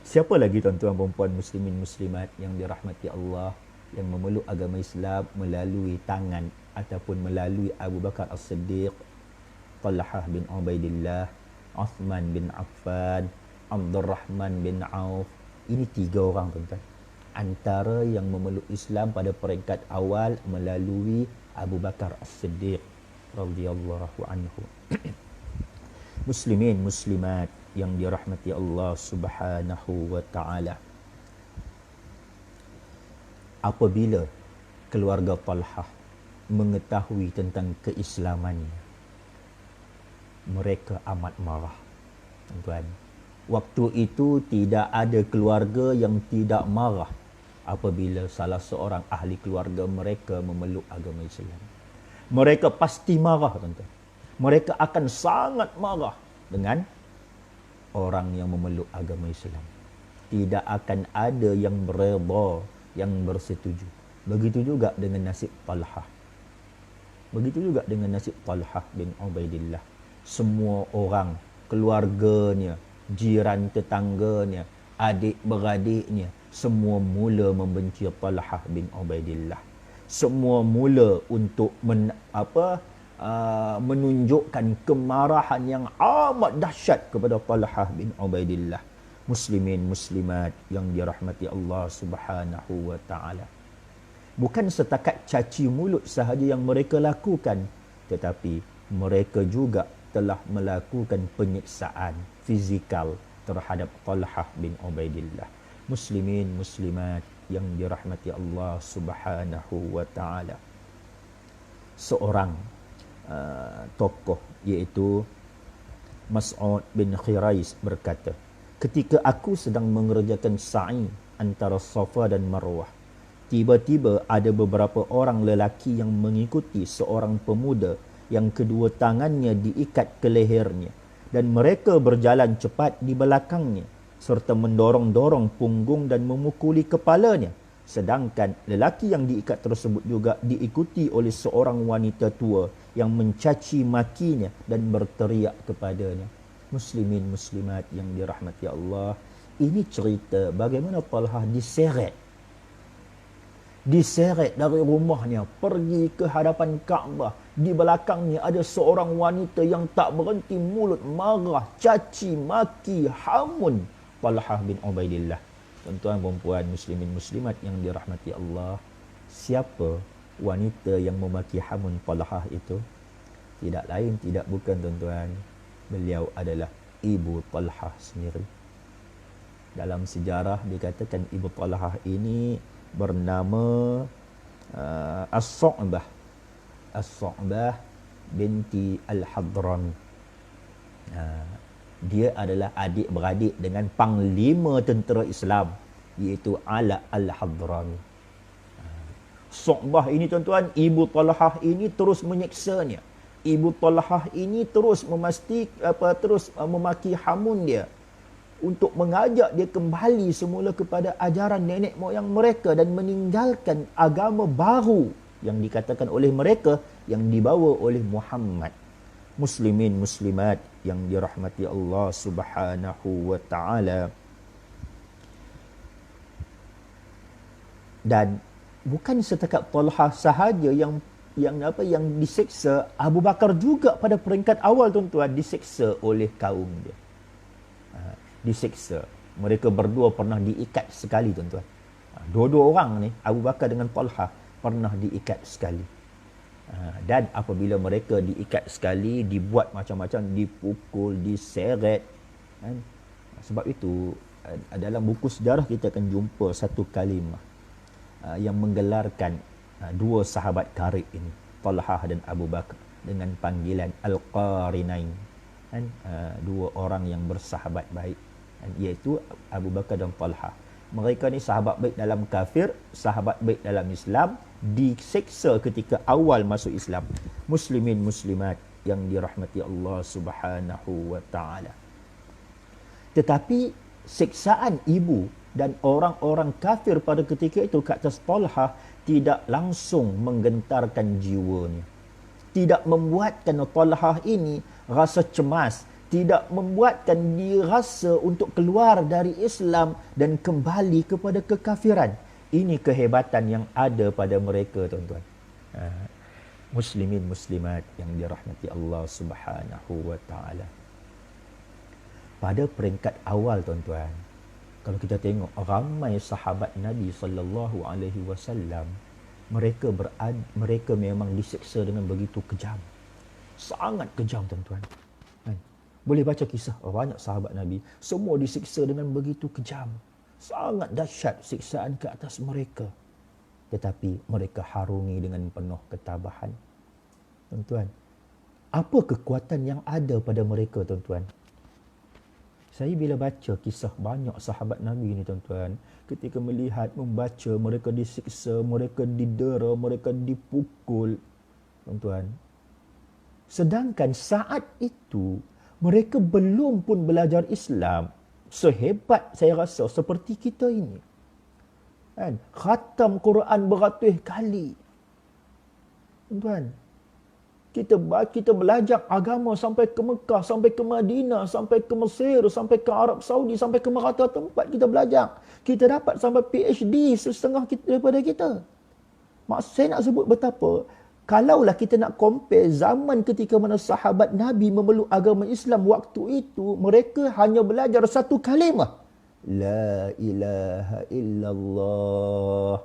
F: Siapa lagi tuan-tuan dan puan muslimin muslimat yang dirahmati Allah yang memeluk agama Islam melalui tangan ataupun melalui Abu Bakar As-Siddiq, Talhah bin Ubaidillah, Uthman bin Affan, Abdul Rahman bin Auf. Ini 3 orang tuan-tuan. Antara yang memeluk Islam pada peringkat awal melalui Abu Bakar As-Siddiq radhiyallahu anhu. Muslimin muslimat yang dirahmati Allah Subhanahu wa taala. Apabila keluarga Talhah mengetahui tentang keislamannya, mereka amat marah. Tuan-tuan, waktu itu tidak ada keluarga yang tidak marah apabila salah seorang ahli keluarga mereka memeluk agama Islam. Mereka pasti marah, tuan-tuan. Mereka akan sangat marah dengan orang yang memeluk agama Islam. Tidak akan ada yang bereda, yang bersetuju. Begitu juga dengan nasib Talhah. Begitu juga dengan nasib Talhah bin Ubaidillah. Semua orang, keluarganya, jiran tetangganya, adik-beradiknya, semua mula membenci Talhah bin Ubaidillah. Semua mula untuk menunjukkan kemarahan yang amat dahsyat kepada Talhah bin Ubaidillah. Muslimin muslimat yang dirahmati Allah Subhanahu wa taala. Bukan setakat caci mulut sahaja yang mereka lakukan, tetapi mereka juga telah melakukan penyiksaan fizikal terhadap Talhah bin Ubaidillah. Muslimin muslimat yang dirahmati Allah Subhanahu wa taala. Seorang tokoh iaitu Mas'ud bin Khirais berkata, ketika aku sedang mengerjakan sa'i antara Safa dan Marwah, tiba-tiba ada beberapa orang lelaki yang mengikuti seorang pemuda yang kedua tangannya diikat ke lehernya, dan mereka berjalan cepat di belakangnya serta mendorong-dorong punggung dan memukuli kepalanya. Sedangkan lelaki yang diikat tersebut juga diikuti oleh seorang wanita tua yang mencaci makinya dan berteriak kepadanya. Muslimin muslimat yang dirahmati Allah, ini cerita bagaimana Talhah diseret dari rumahnya pergi ke hadapan Kaabah. Di belakangnya ada seorang wanita yang tak berhenti mulut marah, caci maki, hamun Talhah bin Ubaidillah. Tuan-tuan dan puan muslimin muslimat yang dirahmati Allah, siapa wanita yang memaki hamun Talhah itu? Tidak lain tidak bukan tuan-tuan, beliau adalah ibu Talhah sendiri. Dalam sejarah dikatakan ibu Talhah ini bernama As-Su'bah binti Al-Hadrami. Dia adalah adik-beradik dengan panglima tentera Islam, iaitu Ala Al-Hadrami. Su'bah ini tuan-tuan, ibu Talhah ini terus menyiksanya. Ibu Talhah ini terus memaki hamun dia untuk mengajak dia kembali semula kepada ajaran nenek moyang mereka dan meninggalkan agama baru yang dikatakan oleh mereka yang dibawa oleh Muhammad. Muslimin muslimat yang dirahmati Allah Subhanahu wa taala. Dan bukan setakat Talhah sahaja yang disiksa, Abu Bakar juga pada peringkat awal tuan-tuan disiksa oleh kaum dia. Disiksa. Mereka berdua pernah diikat sekali tuan-tuan. Dua-dua orang ni, Abu Bakar dengan Talhah, pernah diikat sekali. Dan apabila mereka diikat sekali, dibuat macam-macam, dipukul, diseret. Sebab itu dalam buku sejarah kita akan jumpa satu kalimah yang menggelarkan dua sahabat karib ini, Talhah dan Abu Bakar, dengan panggilan Al-Qarinain, kan? Dua orang yang bersahabat baik, kan? Iaitu Abu Bakar dan Talhah. Mereka ni sahabat baik dalam kafir, sahabat baik dalam Islam, diseksa ketika awal masuk Islam. Muslimin muslimat yang dirahmati Allah Subhanahu wa taala. Tetapi siksaan ibu dan orang-orang kafir pada ketika itu ke atas Talhah tidak langsung menggentarkan jiwanya. Tidak membuatkan Talhah ini rasa cemas, tidak membuatkan dia rasa untuk keluar dari Islam dan kembali kepada kekafiran. Ini kehebatan yang ada pada mereka, tuan-tuan. Muslimin muslimat yang dirahmati Allah Subhanahu wa taala. Pada peringkat awal, tuan-tuan, kalau kita tengok ramai sahabat Nabi sallallahu alaihi wasallam, mereka memang disiksa dengan begitu kejam. Sangat kejam, tuan-tuan. Boleh baca kisah banyak sahabat Nabi, semua disiksa dengan begitu kejam. Sangat dahsyat siksaan ke atas mereka. Tetapi mereka harungi dengan penuh ketabahan. Tuan-tuan, apa kekuatan yang ada pada mereka, tuan-tuan? Saya bila baca kisah banyak sahabat Nabi ni, tuan-tuan, ketika melihat, membaca mereka disiksa, mereka didera, mereka dipukul, tuan-tuan. Sedangkan saat itu mereka belum pun belajar Islam sehebat saya rasa seperti kita ini. Kan? Khatam Quran beratus kali. Tuan-tuan, kita belajar agama sampai ke Mekah, sampai ke Madinah, sampai ke Mesir, sampai ke Arab Saudi, sampai ke merata tempat kita belajar. Kita dapat sampai PhD setengah daripada kita. Maksud saya nak sebut betapa, kalaulah kita nak compare zaman ketika mana sahabat Nabi memeluk agama Islam waktu itu, mereka hanya belajar satu kalimah. La ilaha illallah.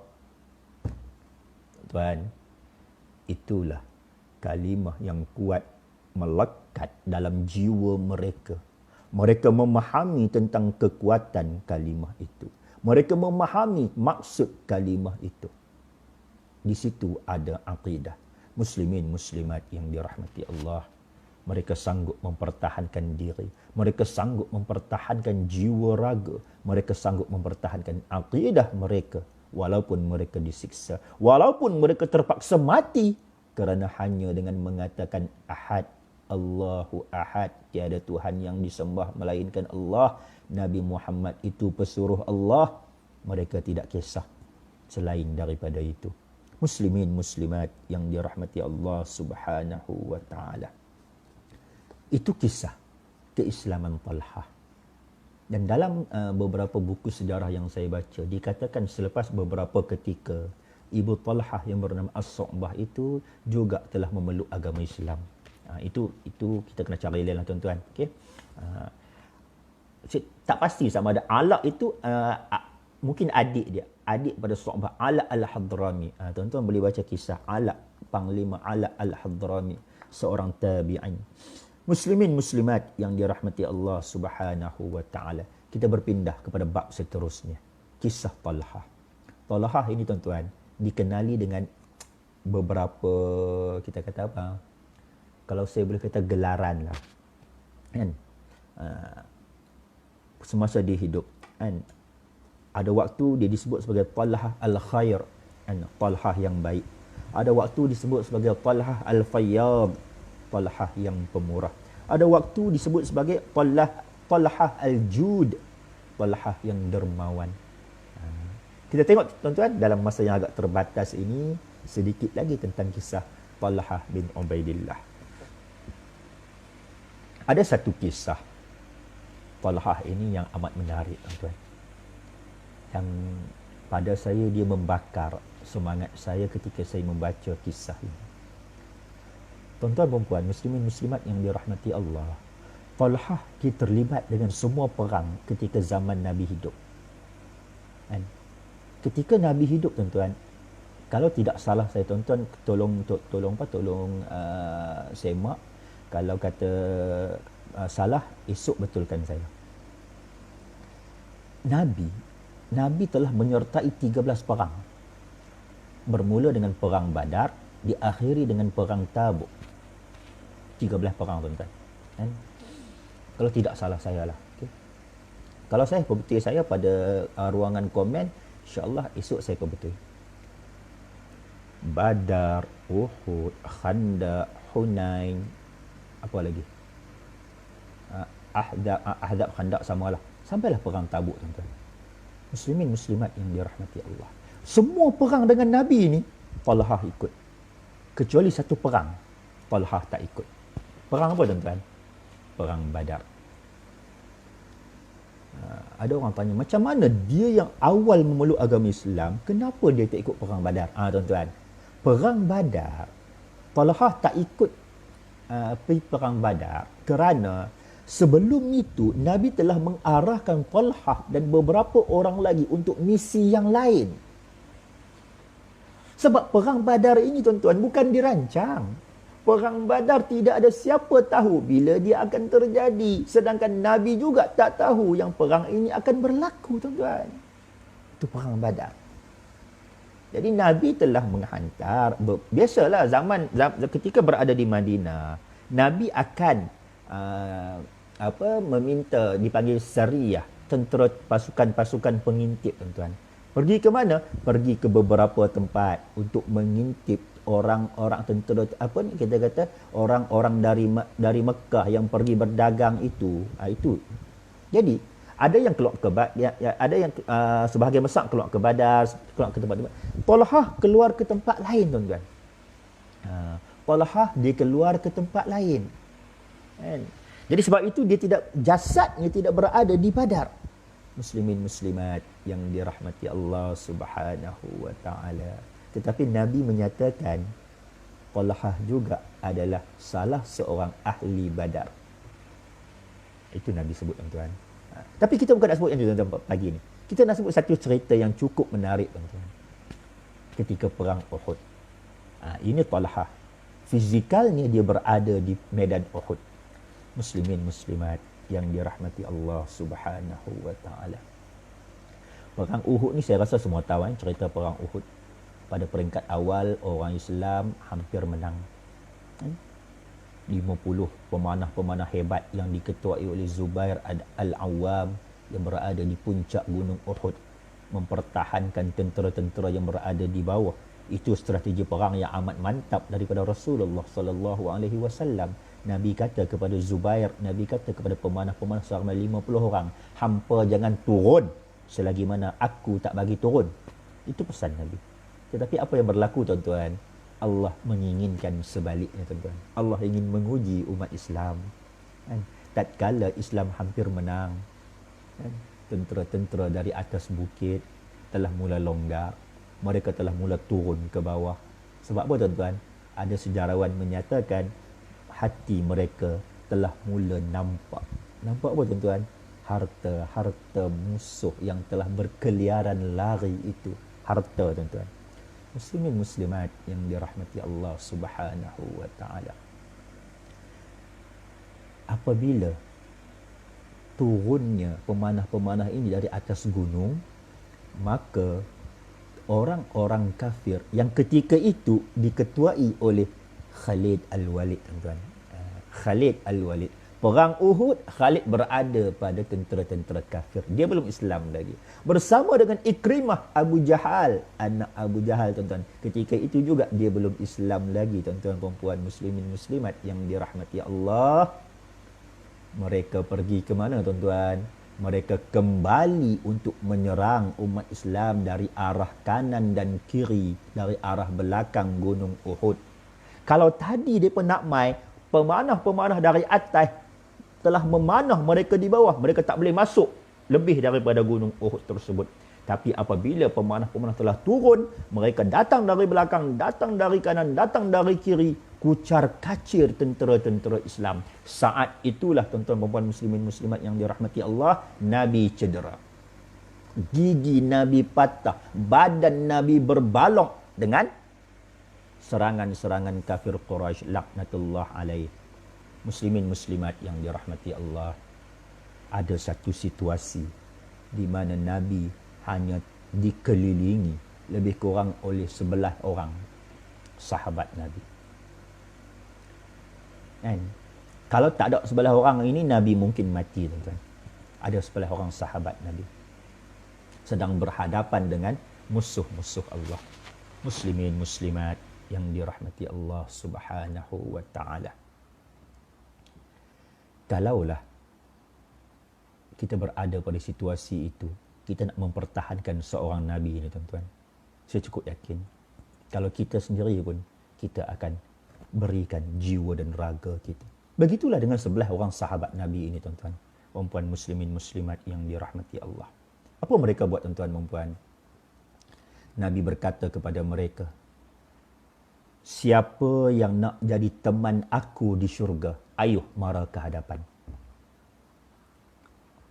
F: Tuan, itulah kalimah yang kuat melekat dalam jiwa mereka. Mereka memahami tentang kekuatan kalimah itu. Mereka memahami maksud kalimah itu. Di situ ada akidah. Muslimin muslimat yang dirahmati Allah, mereka sanggup mempertahankan diri, mereka sanggup mempertahankan jiwa raga, mereka sanggup mempertahankan akidah mereka walaupun mereka disiksa, walaupun mereka terpaksa mati kerana hanya dengan mengatakan ahad, Allahu ahad, tiada Tuhan yang disembah melainkan Allah, Nabi Muhammad itu pesuruh Allah, mereka tidak kisah selain daripada itu. Muslimin muslimat yang dirahmati Allah Subhanahu wa taala. Itu kisah keislaman Talhah. Dan dalam beberapa buku sejarah yang saya baca, dikatakan selepas beberapa ketika, ibu Talhah yang bernama As-Su'bah itu juga telah memeluk agama Islam. Itu kita kena cari lah, tuan-tuan. Okey. Tak pasti sama ada Alaq itu mungkin adik dia, adik pada Su'bah, Alaq Al-Hadrami. Tuan-tuan boleh baca kisah Alaq, Panglima Alaq Al-Hadrami, seorang tabi'in. Muslimin muslimat yang dirahmati Allah Subhanahu wa taala. Kita berpindah kepada bab seterusnya. Kisah Talhah. Talhah ini, tuan-tuan, dikenali dengan beberapa, kita kata apa? Kalau saya boleh kata gelaran lah. Kan? Semasa dia hidup, kan? Ada waktu dia disebut sebagai Talhah Al-Khair, kan? Talhah yang baik. Ada waktu disebut sebagai Talhah Al-Fayyad, Talhah yang pemurah. Ada waktu disebut sebagai Talhah Al-Jud, Talhah yang dermawan. Kita tengok, tuan-tuan, dalam masa yang agak terbatas ini, sedikit lagi tentang kisah Talhah bin Ubaidillah. Ada satu kisah Talhah ini yang amat menarik, tuan-tuan. Yang pada saya dia membakar semangat saya ketika saya membaca kisah ini. Tuan-tuan dan puan, muslimin muslimat yang dirahmati Allah, Talhah terlibat dengan semua perang ketika zaman Nabi hidup. Dan ketika Nabi hidup, tuan-tuan, kalau tidak salah saya, tuan-tuan, tolong semak. Kalau kata salah, esok betulkan saya. Nabi telah menyertai 13 perang. Bermula dengan perang Badar, diakhiri dengan perang Tabuk. 13 perang, tuan-tuan. Kan? Kalau tidak salah saya lah. Okay? Kalau saya perbetul saya pada ruangan komen, insya-Allah esok saya perbetul. Badar, Uhud, Khandaq, Hunain, apa lagi? Ahzab, Khandaq samalah. Sampailah perang Tabuk, tuan-tuan. Muslimin muslimat yang dirahmati Allah. Semua perang dengan Nabi ini Talhah ikut. Kecuali satu perang Talhah tak ikut. Perang apa, tuan-tuan? Perang Badar. Ada orang tanya, macam mana dia yang awal memeluk agama Islam, kenapa dia tak ikut perang Badar? Tuan-tuan, perang Badar, Talhah tak ikut pergi perang Badar kerana sebelum itu Nabi telah mengarahkan Talhah dan beberapa orang lagi untuk misi yang lain. Sebab perang Badar ini, tuan-tuan, bukan dirancang. Perang Badar tidak ada siapa tahu bila dia akan terjadi. Sedangkan Nabi juga tak tahu yang perang ini akan berlaku, tuan-tuan. Itu perang Badar. Jadi Nabi telah menghantar, biasalah zaman ketika berada di Madinah, Nabi akan meminta, dipanggil sariyah, tentera, pasukan-pasukan pengintip, tuan-tuan. Pergi ke mana? Pergi ke beberapa tempat untuk mengintip orang-orang tentera, kita kata orang-orang dari Mekah yang pergi berdagang itu. Itu. Jadi ada yang keluar ke ada yang sebahagian besar keluar ke Badar, keluar ke tempat-tempat. Talhah keluar ke tempat lain, tuan-tuan. Talhah dia keluar ke tempat lain. Kan? Jadi sebab itu jasadnya tidak berada di Badar. Muslimin muslimat yang dirahmati Allah Subhanahu wa taala. Tetapi Nabi menyatakan Talhah juga adalah salah seorang ahli Badar. Itu Nabi sebut, tuan-tuan. Tapi kita bukan nak sebut yang itu, tuan-tuan, pagi ni. Kita nak sebut satu cerita yang cukup menarik, tuan-tuan. Ketika perang Uhud. Ini Talhah. Fizikalnya dia berada di medan Uhud. Muslimin muslimat yang dirahmati Allah Subhanahu wa taala. Perang Uhud ni saya rasa semua tahu cerita perang Uhud. Pada peringkat awal orang Islam hampir menang. 50 pemanah-pemanah hebat yang diketuai oleh Zubair Al-Awwam yang berada di puncak gunung Uhud mempertahankan tentera-tentera yang berada di bawah. Itu strategi perang yang amat mantap daripada Rasulullah sallallahu alaihi wasallam. Nabi kata kepada Zubair, Nabi kata kepada pemanah-pemanah seramai 50 orang, hampa jangan turun selagi mana aku tak bagi turun. Itu pesan Nabi. Tetapi apa yang berlaku, tuan-tuan? Allah menginginkan sebaliknya, tuan-tuan. Allah ingin menguji umat Islam. Kan? Tatkala Islam hampir menang, kan? Tentera-tentera dari atas bukit telah mula longgar. Mereka telah mula turun ke bawah. Sebab apa, tuan-tuan? Ada sejarawan menyatakan hati mereka telah mula nampak. Nampak apa, tuan-tuan? Harta musuh yang telah berkeliaran lari itu. Harta, tuan-tuan. Muslimin muslimat yang dirahmati Allah Subhanahu wa taala. Apabila turunnya pemanah-pemanah ini dari atas gunung, maka orang-orang kafir yang ketika itu diketuai oleh Khalid Al-Walid, tuan-tuan. Khalid Al-Walid. Perang Uhud, Khalid berada pada tentera-tentera kafir. Dia belum Islam lagi. Bersama dengan Ikrimah Abu Jahal, anak Abu Jahal, tuan-tuan. Ketika itu juga dia belum Islam lagi, tuan-tuan, perempuan, muslimin muslimat yang dirahmati Allah. Mereka pergi ke mana, tuan-tuan? Mereka kembali untuk menyerang umat Islam dari arah kanan dan kiri, dari arah belakang gunung Uhud. Kalau tadi mereka nak mai, pemanah-pemanah dari atas telah memanah mereka di bawah. Mereka tak boleh masuk lebih daripada gunung Uhud tersebut. Tapi apabila pemanah-pemanah telah turun, mereka datang dari belakang, datang dari kanan, datang dari kiri, kucar kacir tentera-tentera Islam. Saat itulah, tuan-tuan, perempuan, muslimin muslimat yang dirahmati Allah, Nabi cedera. Gigi Nabi patah, badan Nabi berbalok dengan serangan-serangan kafir Quraisy laknatullah alaih. Muslimin muslimat yang dirahmati Allah, ada satu situasi di mana Nabi hanya dikelilingi lebih kurang oleh 11 orang sahabat Nabi. Kan? Kalau tak ada 11 orang ini, Nabi mungkin mati, tuan-tuan. Ada 11 orang sahabat Nabi sedang berhadapan dengan musuh-musuh Allah. Muslimin, muslimat yang dirahmati Allah Subhanahu wa ta'ala. Kalaulah kita berada pada situasi itu, kita nak mempertahankan seorang Nabi ini, tuan-tuan, saya cukup yakin kalau kita sendiri pun kita akan berikan jiwa dan raga kita. Begitulah dengan 11 orang sahabat Nabi ini, tuan-tuan, perempuan muslimin muslimat yang dirahmati Allah. Apa mereka buat, tuan-tuan dan puan? Nabi berkata kepada mereka, siapa yang nak jadi teman aku di syurga, ayuh mara ke hadapan.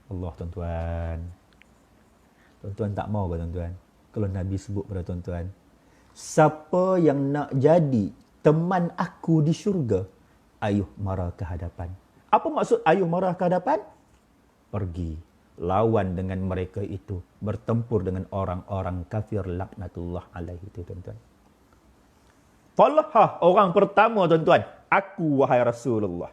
F: Allah, tuan-tuan. Tuan-tuan tak mau ke, tuan-tuan? Kalau Nabi sebut pada tuan-tuan, siapa yang nak jadi teman aku di syurga, ayuh mara ke hadapan. Apa maksud ayuh mara ke hadapan? Pergi, lawan dengan mereka itu, bertempur dengan orang-orang kafir laknatullah alaihi itu, tuan-tuan. Talhah orang pertama, tuan-tuan. Aku, wahai Rasulullah.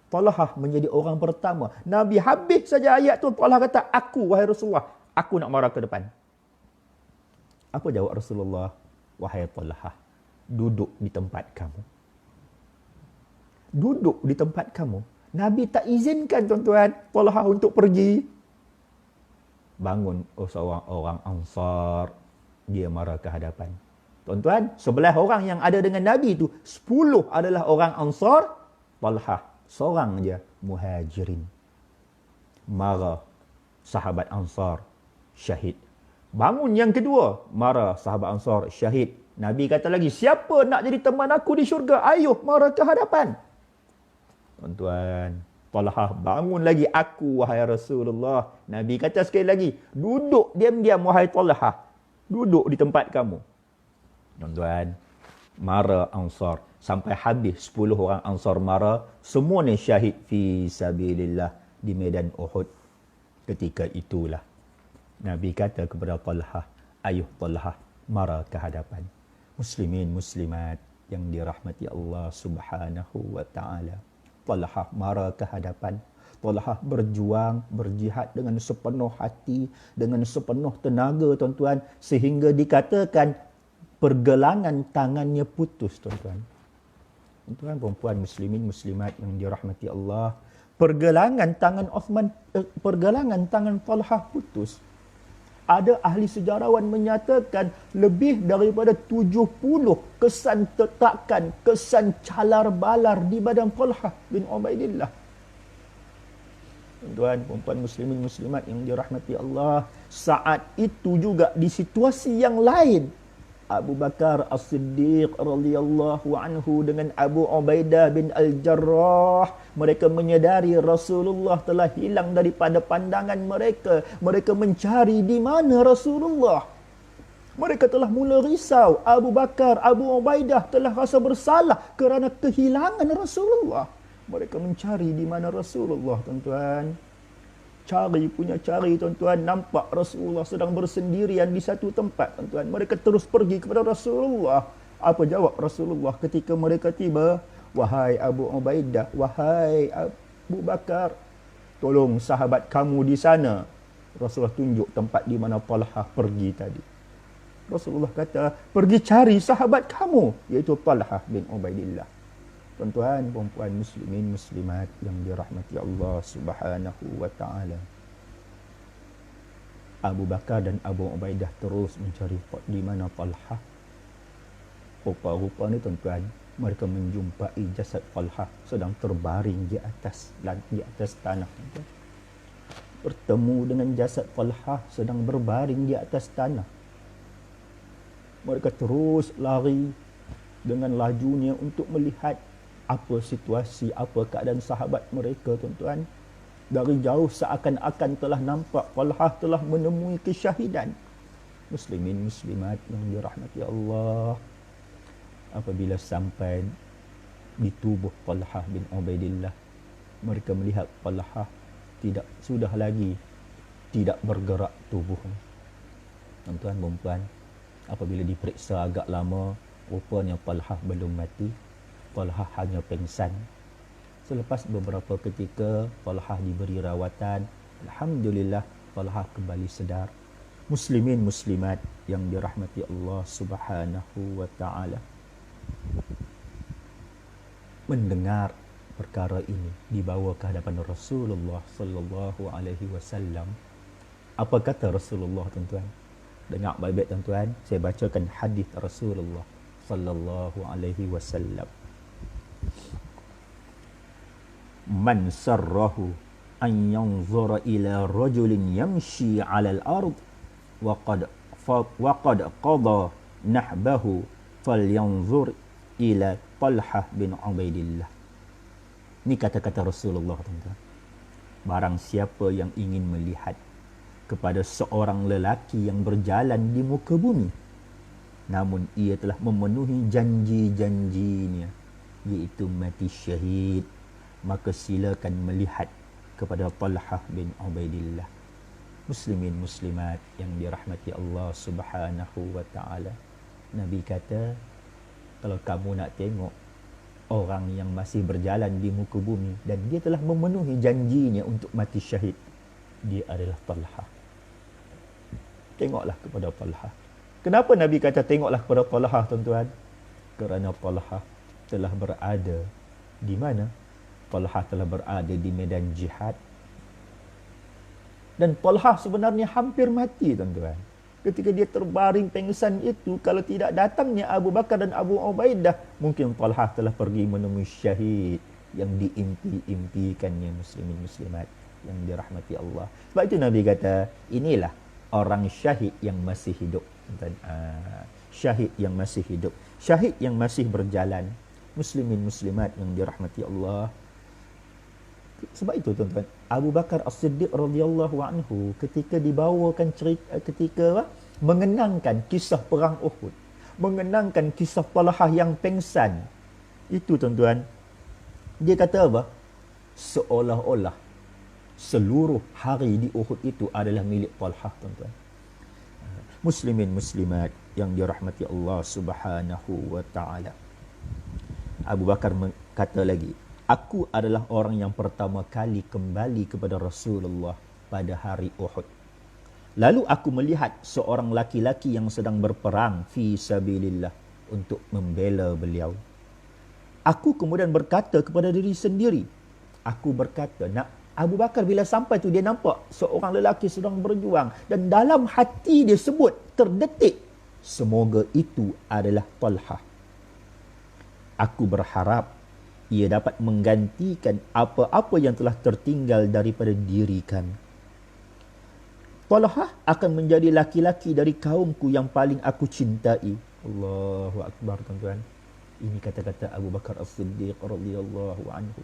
F: Talhah menjadi orang pertama. Nabi habis saja ayat tu, Talhah kata, aku, wahai Rasulullah. Aku nak marah ke depan. Apa jawab Rasulullah? Wahai Talhah, duduk di tempat kamu. Duduk di tempat kamu. Nabi tak izinkan, tuan-tuan, Talhah untuk pergi. Bangun seorang orang Ansar, dia marah ke hadapan. Tuan-tuan, 11 orang yang ada dengan Nabi itu, 10 adalah orang Ansar, Talhah seorang je Muhajirin. Marah sahabat Ansar, syahid. Bangun yang kedua, marah sahabat Ansar, syahid. Nabi kata lagi, siapa nak jadi teman aku di syurga, ayuh marah ke hadapan. Tuan-tuan, Talhah bangun lagi, aku, wahai Rasulullah. Nabi kata sekali lagi, duduk diam-diam, wahai Talhah. Duduk di tempat kamu. Tuan-tuan, mara Ansar. Sampai habis 10 orang Ansar mara. Semua ni syahid fi sabilillah di medan Uhud. Ketika itulah Nabi kata kepada Talhah, ayuh Talhah, mara ke hadapan. Muslimin, muslimat yang dirahmati Allah Subhanahu wa ta'ala. Talhah mara ke hadapan. Talhah berjuang, berjihad dengan sepenuh hati, dengan sepenuh tenaga, tuan-tuan, sehingga dikatakan pergelangan tangannya putus, tuan-tuan. Tuan-tuan, perempuan muslimin muslimat yang dirahmati Allah, pergelangan tangan Talhah putus. Ada ahli sejarawan menyatakan lebih daripada 70 kesan tetakan, kesan calar balar di badan Talhah bin Ubaidillah. Tuan-tuan, perempuan muslimin muslimat yang dirahmati Allah, saat itu juga di situasi yang lain, Abu Bakar As-Siddiq radhiyallahu anhu dengan Abu Ubaidah bin Al-Jarrah, mereka menyedari Rasulullah telah hilang daripada pandangan mereka. Mereka mencari di mana Rasulullah. Mereka telah mula risau. Abu Bakar, Abu Ubaidah telah rasa bersalah kerana kehilangan Rasulullah. Mereka mencari di mana Rasulullah, tuan-tuan. Cari, tuan-tuan. Nampak Rasulullah sedang bersendirian di satu tempat, tuan-tuan. Mereka terus pergi kepada Rasulullah. Apa jawab Rasulullah ketika mereka tiba? Wahai Abu Ubaidah, wahai Abu Bakar, tolong sahabat kamu di sana. Rasulullah tunjuk tempat di mana Talhah pergi tadi. Rasulullah kata, pergi cari sahabat kamu, iaitu Talhah bin Ubaidillah. Tuan-tuan, perempuan muslimin muslimat yang dirahmati Allah Subhanahu wa ta'ala. Abu Bakar dan Abu Ubaidah terus mencari di mana Talhah. Rupa-rupa ni, tuan-tuan, mereka menjumpai jasad Talhah sedang terbaring di atas tanah. Bertemu dengan jasad Talhah sedang berbaring di atas tanah. Mereka terus lari dengan lajunya untuk melihat apa situasi, apa keadaan sahabat mereka, tuan-tuan. Dari jauh seakan-akan telah nampak Talhah telah menemui kesyahidan. Muslimin muslimat yang dirahmati Allah, apabila sampai di tubuh Talhah bin Ubaidillah, mereka melihat Talhah tidak sudah lagi tidak bergerak tubuhnya. Tuan-tuan dan puan, apabila diperiksa agak lama, rupanya Talhah belum mati. Talhah hanya pengsan. Selepas beberapa ketika Talhah diberi rawatan, alhamdulillah Talhah kembali sedar. Muslimin muslimat yang dirahmati Allah Subhanahu wa taala. Mendengar perkara ini dibawa ke hadapan Rasulullah sallallahu alaihi wasallam. Apa kata Rasulullah, tuan-tuan? Dengar baik-baik, tuan-tuan. Saya bacakan hadis Rasulullah sallallahu alaihi wasallam. Man sarrahu an yanzura ila rajulin yamshi 'ala al-ard wa qad qada nahbahu falyanzur ila Talhah bin Ubaidillah. Ini kata-kata Rasulullah, tuan-tuan. Barang siapa yang ingin melihat kepada seorang lelaki yang berjalan di muka bumi, namun ia telah memenuhi janji-janjinya, iaitu mati syahid, maka silakan melihat kepada Talhah bin Ubaidillah. Muslimin muslimat yang dirahmati Allah Subhanahu wa taala. Nabi kata, kalau kamu nak tengok orang yang masih berjalan di muka bumi dan dia telah memenuhi janjinya untuk mati syahid, dia adalah Talhah. Tengoklah kepada Talhah. Kenapa Nabi kata tengoklah kepada Talhah, tuan-tuan? Kerana Talhah telah berada di mana? Talhah telah berada di medan jihad. Dan Talhah sebenarnya hampir mati, tuan-tuan. Ketika dia terbaring pengsan itu, kalau tidak datangnya Abu Bakar dan Abu Ubaidah, mungkin Talhah telah pergi menemui syahid yang diimpi-impikannya, muslimin muslimat yang dirahmati Allah. Sebab itu Nabi kata, inilah orang syahid yang masih hidup. Syahid yang masih hidup, syahid yang masih berjalan, muslimin muslimat yang dirahmati Allah. Sebab itu, tuan-tuan, Abu Bakar As-Siddiq radhiyallahu anhu ketika dibawakan cerita, ketika mengenangkan kisah perang Uhud, mengenangkan kisah Talhah yang pengsan itu, tuan-tuan, dia kata apa? Seolah-olah seluruh hari di Uhud itu adalah milik Talhah, tuan-tuan. Muslimin muslimat yang dirahmati Allah Subhanahu wa taala. Abu Bakar kata lagi, aku adalah orang yang pertama kali kembali kepada Rasulullah pada hari Uhud. Lalu aku melihat seorang laki-laki yang sedang berperang fi sabilillah untuk membela beliau. Aku kemudian berkata kepada diri sendiri, aku berkata, nak Abu Bakar bila sampai tu dia nampak seorang lelaki sedang berjuang dan dalam hati dia sebut terdetik, semoga itu adalah Talhah. Aku berharap ia dapat menggantikan apa-apa yang telah tertinggal daripada diri kami. Talhah akan menjadi laki-laki dari kaumku yang paling aku cintai. Allahu Akbar, tuan-tuan. Ini kata-kata Abu Bakar As-Siddiq radhiyallahu anhu.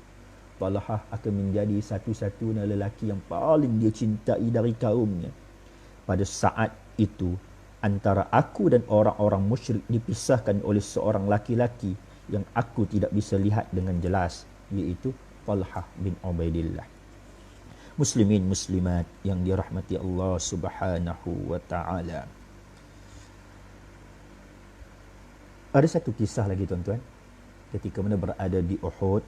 F: Talhah akan menjadi satu-satunya lelaki yang paling dia cintai dari kaumnya. Pada saat itu, antara aku dan orang-orang musyrik dipisahkan oleh seorang laki-laki yang aku tidak bisa lihat dengan jelas, iaitu Talhah bin Ubaidillah. Muslimin muslimat yang dirahmati Allah Subhanahu wa taala. Ada satu kisah lagi, tuan-tuan. Ketika mana berada di Uhud,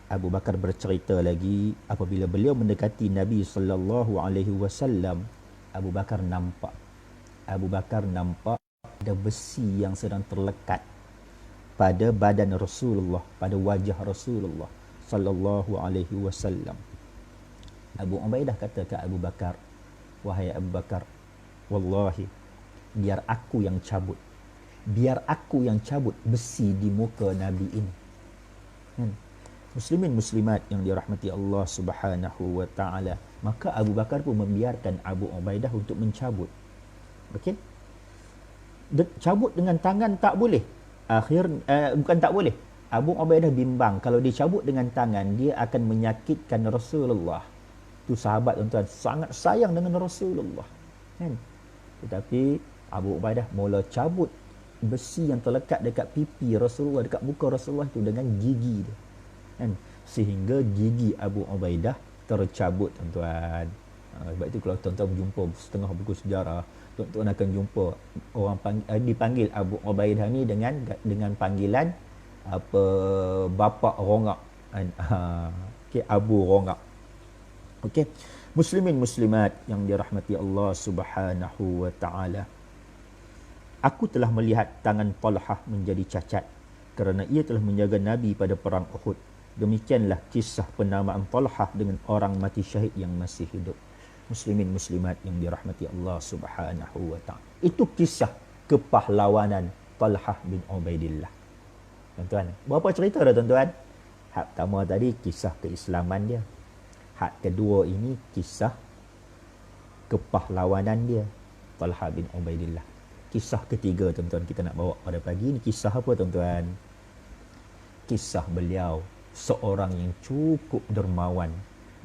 F: Abu Bakar bercerita lagi apabila beliau mendekati Nabi sallallahu alaihi wasallam, Abu Bakar nampak ada besi yang sedang terlekat pada badan Rasulullah, pada wajah Rasulullah sallallahu alaihi wasallam. Abu Ubaidah kata ke Abu Bakar, wahai Abu Bakar, wallahi biar aku yang cabut besi di muka Nabi ini. Muslimin muslimat yang dirahmati Allah Subhanahu wa taala. Maka Abu Bakar pun membiarkan Abu Ubaidah untuk mencabut. Okey? Cabut dengan tangan tak boleh. Bukan tak boleh. Abu Ubaidah bimbang kalau dicabut dengan tangan dia akan menyakitkan Rasulullah. Tu sahabat, tuan-tuan, sangat sayang dengan Rasulullah. Tetapi Abu Ubaidah mula cabut besi yang terlekat dekat pipi Rasulullah, dekat muka Rasulullah itu dengan gigi dia. Sehingga gigi Abu Ubaidah tercabut, tuan-tuan. Sebab itu kalau tuan-tuan berjumpa setengah buku sejarah, tuan-tuan akan jumpa dipanggil Abu Ubaidah ni dengan panggilan apa, bapa rongak. Okey, Abu Rongak. Okey. Muslimin muslimat yang dirahmati Allah Subhanahu wa taala. Aku telah melihat tangan Talhah menjadi cacat kerana ia telah menjaga Nabi pada perang Uhud. Demikianlah kisah penamaan Talhah dengan orang mati syahid yang masih hidup. Muslimin muslimat yang dirahmati Allah Subhanahu wa taala. Itu kisah kepahlawanan Talhah bin Ubaidillah. Tuan-tuan, berapa cerita dah tuan-tuan? Hak pertama tadi kisah keislaman dia. Hak kedua ini kisah kepahlawanan dia, Talhah bin Ubaidillah. Kisah ketiga tuan-tuan kita nak bawa pada pagi ni, kisah apa tuan-tuan? Kisah beliau seorang yang cukup dermawan.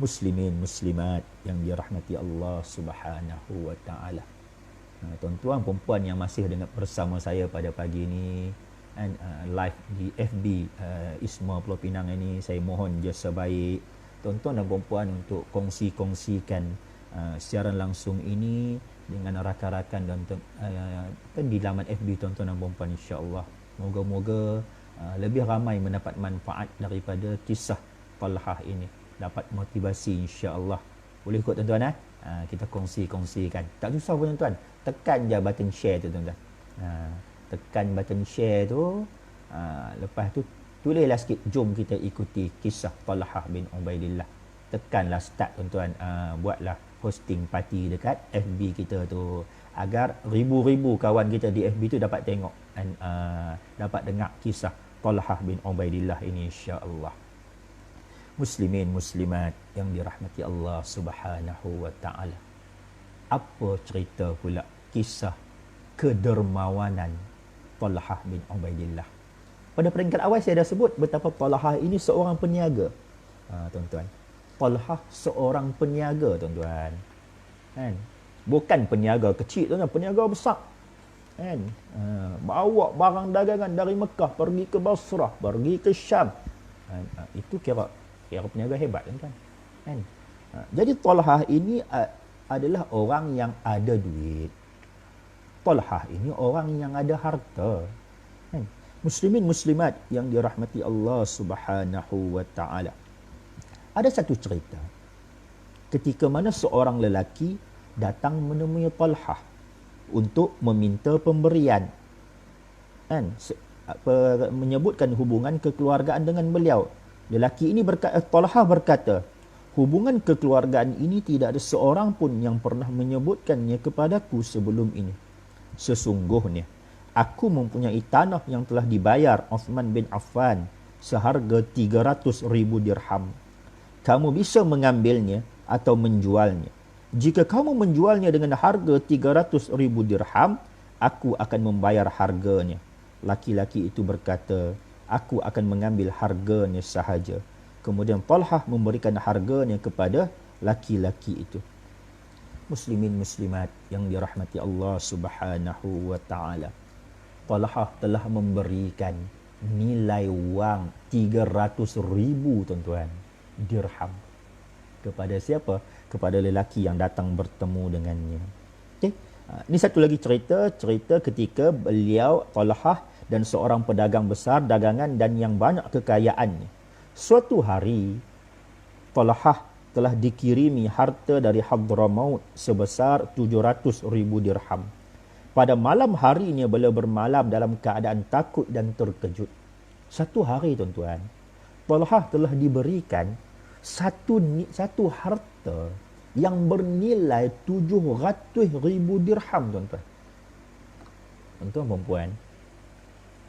F: Muslimin muslimat yang dirahmati Allah Subhanahu wa taala. Tuan-tuan perempuan yang masih dengan bersama saya pada pagi ni live di FB Isma Pulau Pinang ini, saya mohon jasa baik tuan-tuan dan perempuan untuk kongsi-kongsikan siaran langsung ini dengan rakan-rakan dan di laman FB tuan-tuan dan perempuan, insya-Allah. Moga-moga lebih ramai mendapat manfaat daripada kisah Talhah ini, dapat motivasi, insya-Allah. Boleh ikut tuan-tuan kita kongsi-kongsikan. Tak susah pun tuan-tuan. Tekan je button share tu tuan-tuan. Tekan button share tu, lepas tu tulislah sikit, jom kita ikuti kisah Talhah bin Ubaidillah. Tekanlah start tuan-tuan, buatlah hosting party dekat FB kita tu, agar ribu-ribu kawan kita di FB tu dapat tengok dan dapat dengar kisah Talhah bin Ubaidillah ini, insya-Allah. Muslimin muslimat yang dirahmati Allah Subhanahu wa taala. Apa cerita pula kisah kedermawanan Talhah bin Ubaidillah? Pada peringkat awal saya dah sebut betapa Talhah ini seorang peniaga. Tuan-tuan, Talhah seorang peniaga, tuan-tuan. Kan? Bukan peniaga kecil, tuan-tuan, peniaga besar. Kan? Bawa barang dagangan dari Mekah pergi ke Basrah, pergi ke Syam. Itu kira peniaga hebat, tuan-tuan. Kan? Jadi Talhah ini adalah orang yang ada duit. Talhah ini orang yang ada harta. Kan? Muslimin muslimat yang dirahmati Allah Subhanahu wa taala. Ada satu cerita ketika mana seorang lelaki datang menemui Talhah untuk meminta pemberian, kan, menyebutkan hubungan kekeluargaan dengan beliau. Lelaki ini Talhah berkata, hubungan kekeluargaan ini tidak ada seorang pun yang pernah menyebutkannya kepadaku sebelum ini. Sesungguhnya aku mempunyai tanah yang telah dibayar Uthman bin Affan seharga 300,000 dirham. Kamu bisa mengambilnya atau menjualnya. Jika kamu menjualnya dengan harga 300,000 dirham, aku akan membayar harganya. Laki-laki itu berkata, aku akan mengambil harganya sahaja. Kemudian Talhah memberikan harganya kepada laki-laki itu. Muslimin muslimat yang dirahmati Allah Subhanahu wa taala. Talhah telah memberikan nilai wang 300,000 tuan-tuan dirham kepada siapa? Kepada lelaki yang datang bertemu dengannya. Okey. Ini satu lagi cerita ketika beliau Talhah dan seorang pedagang besar dagangan dan yang banyak kekayaannya. Suatu hari Talhah telah dikirimi harta dari Hadramaut sebesar 700,000 dirham. Pada malam harinya beliau bermalam dalam keadaan takut dan terkejut. Satu hari tuan-tuan, Talhah telah diberikan satu harta yang bernilai 700,000 dirham, tuan-tuan. Tuan-tuan perempuan,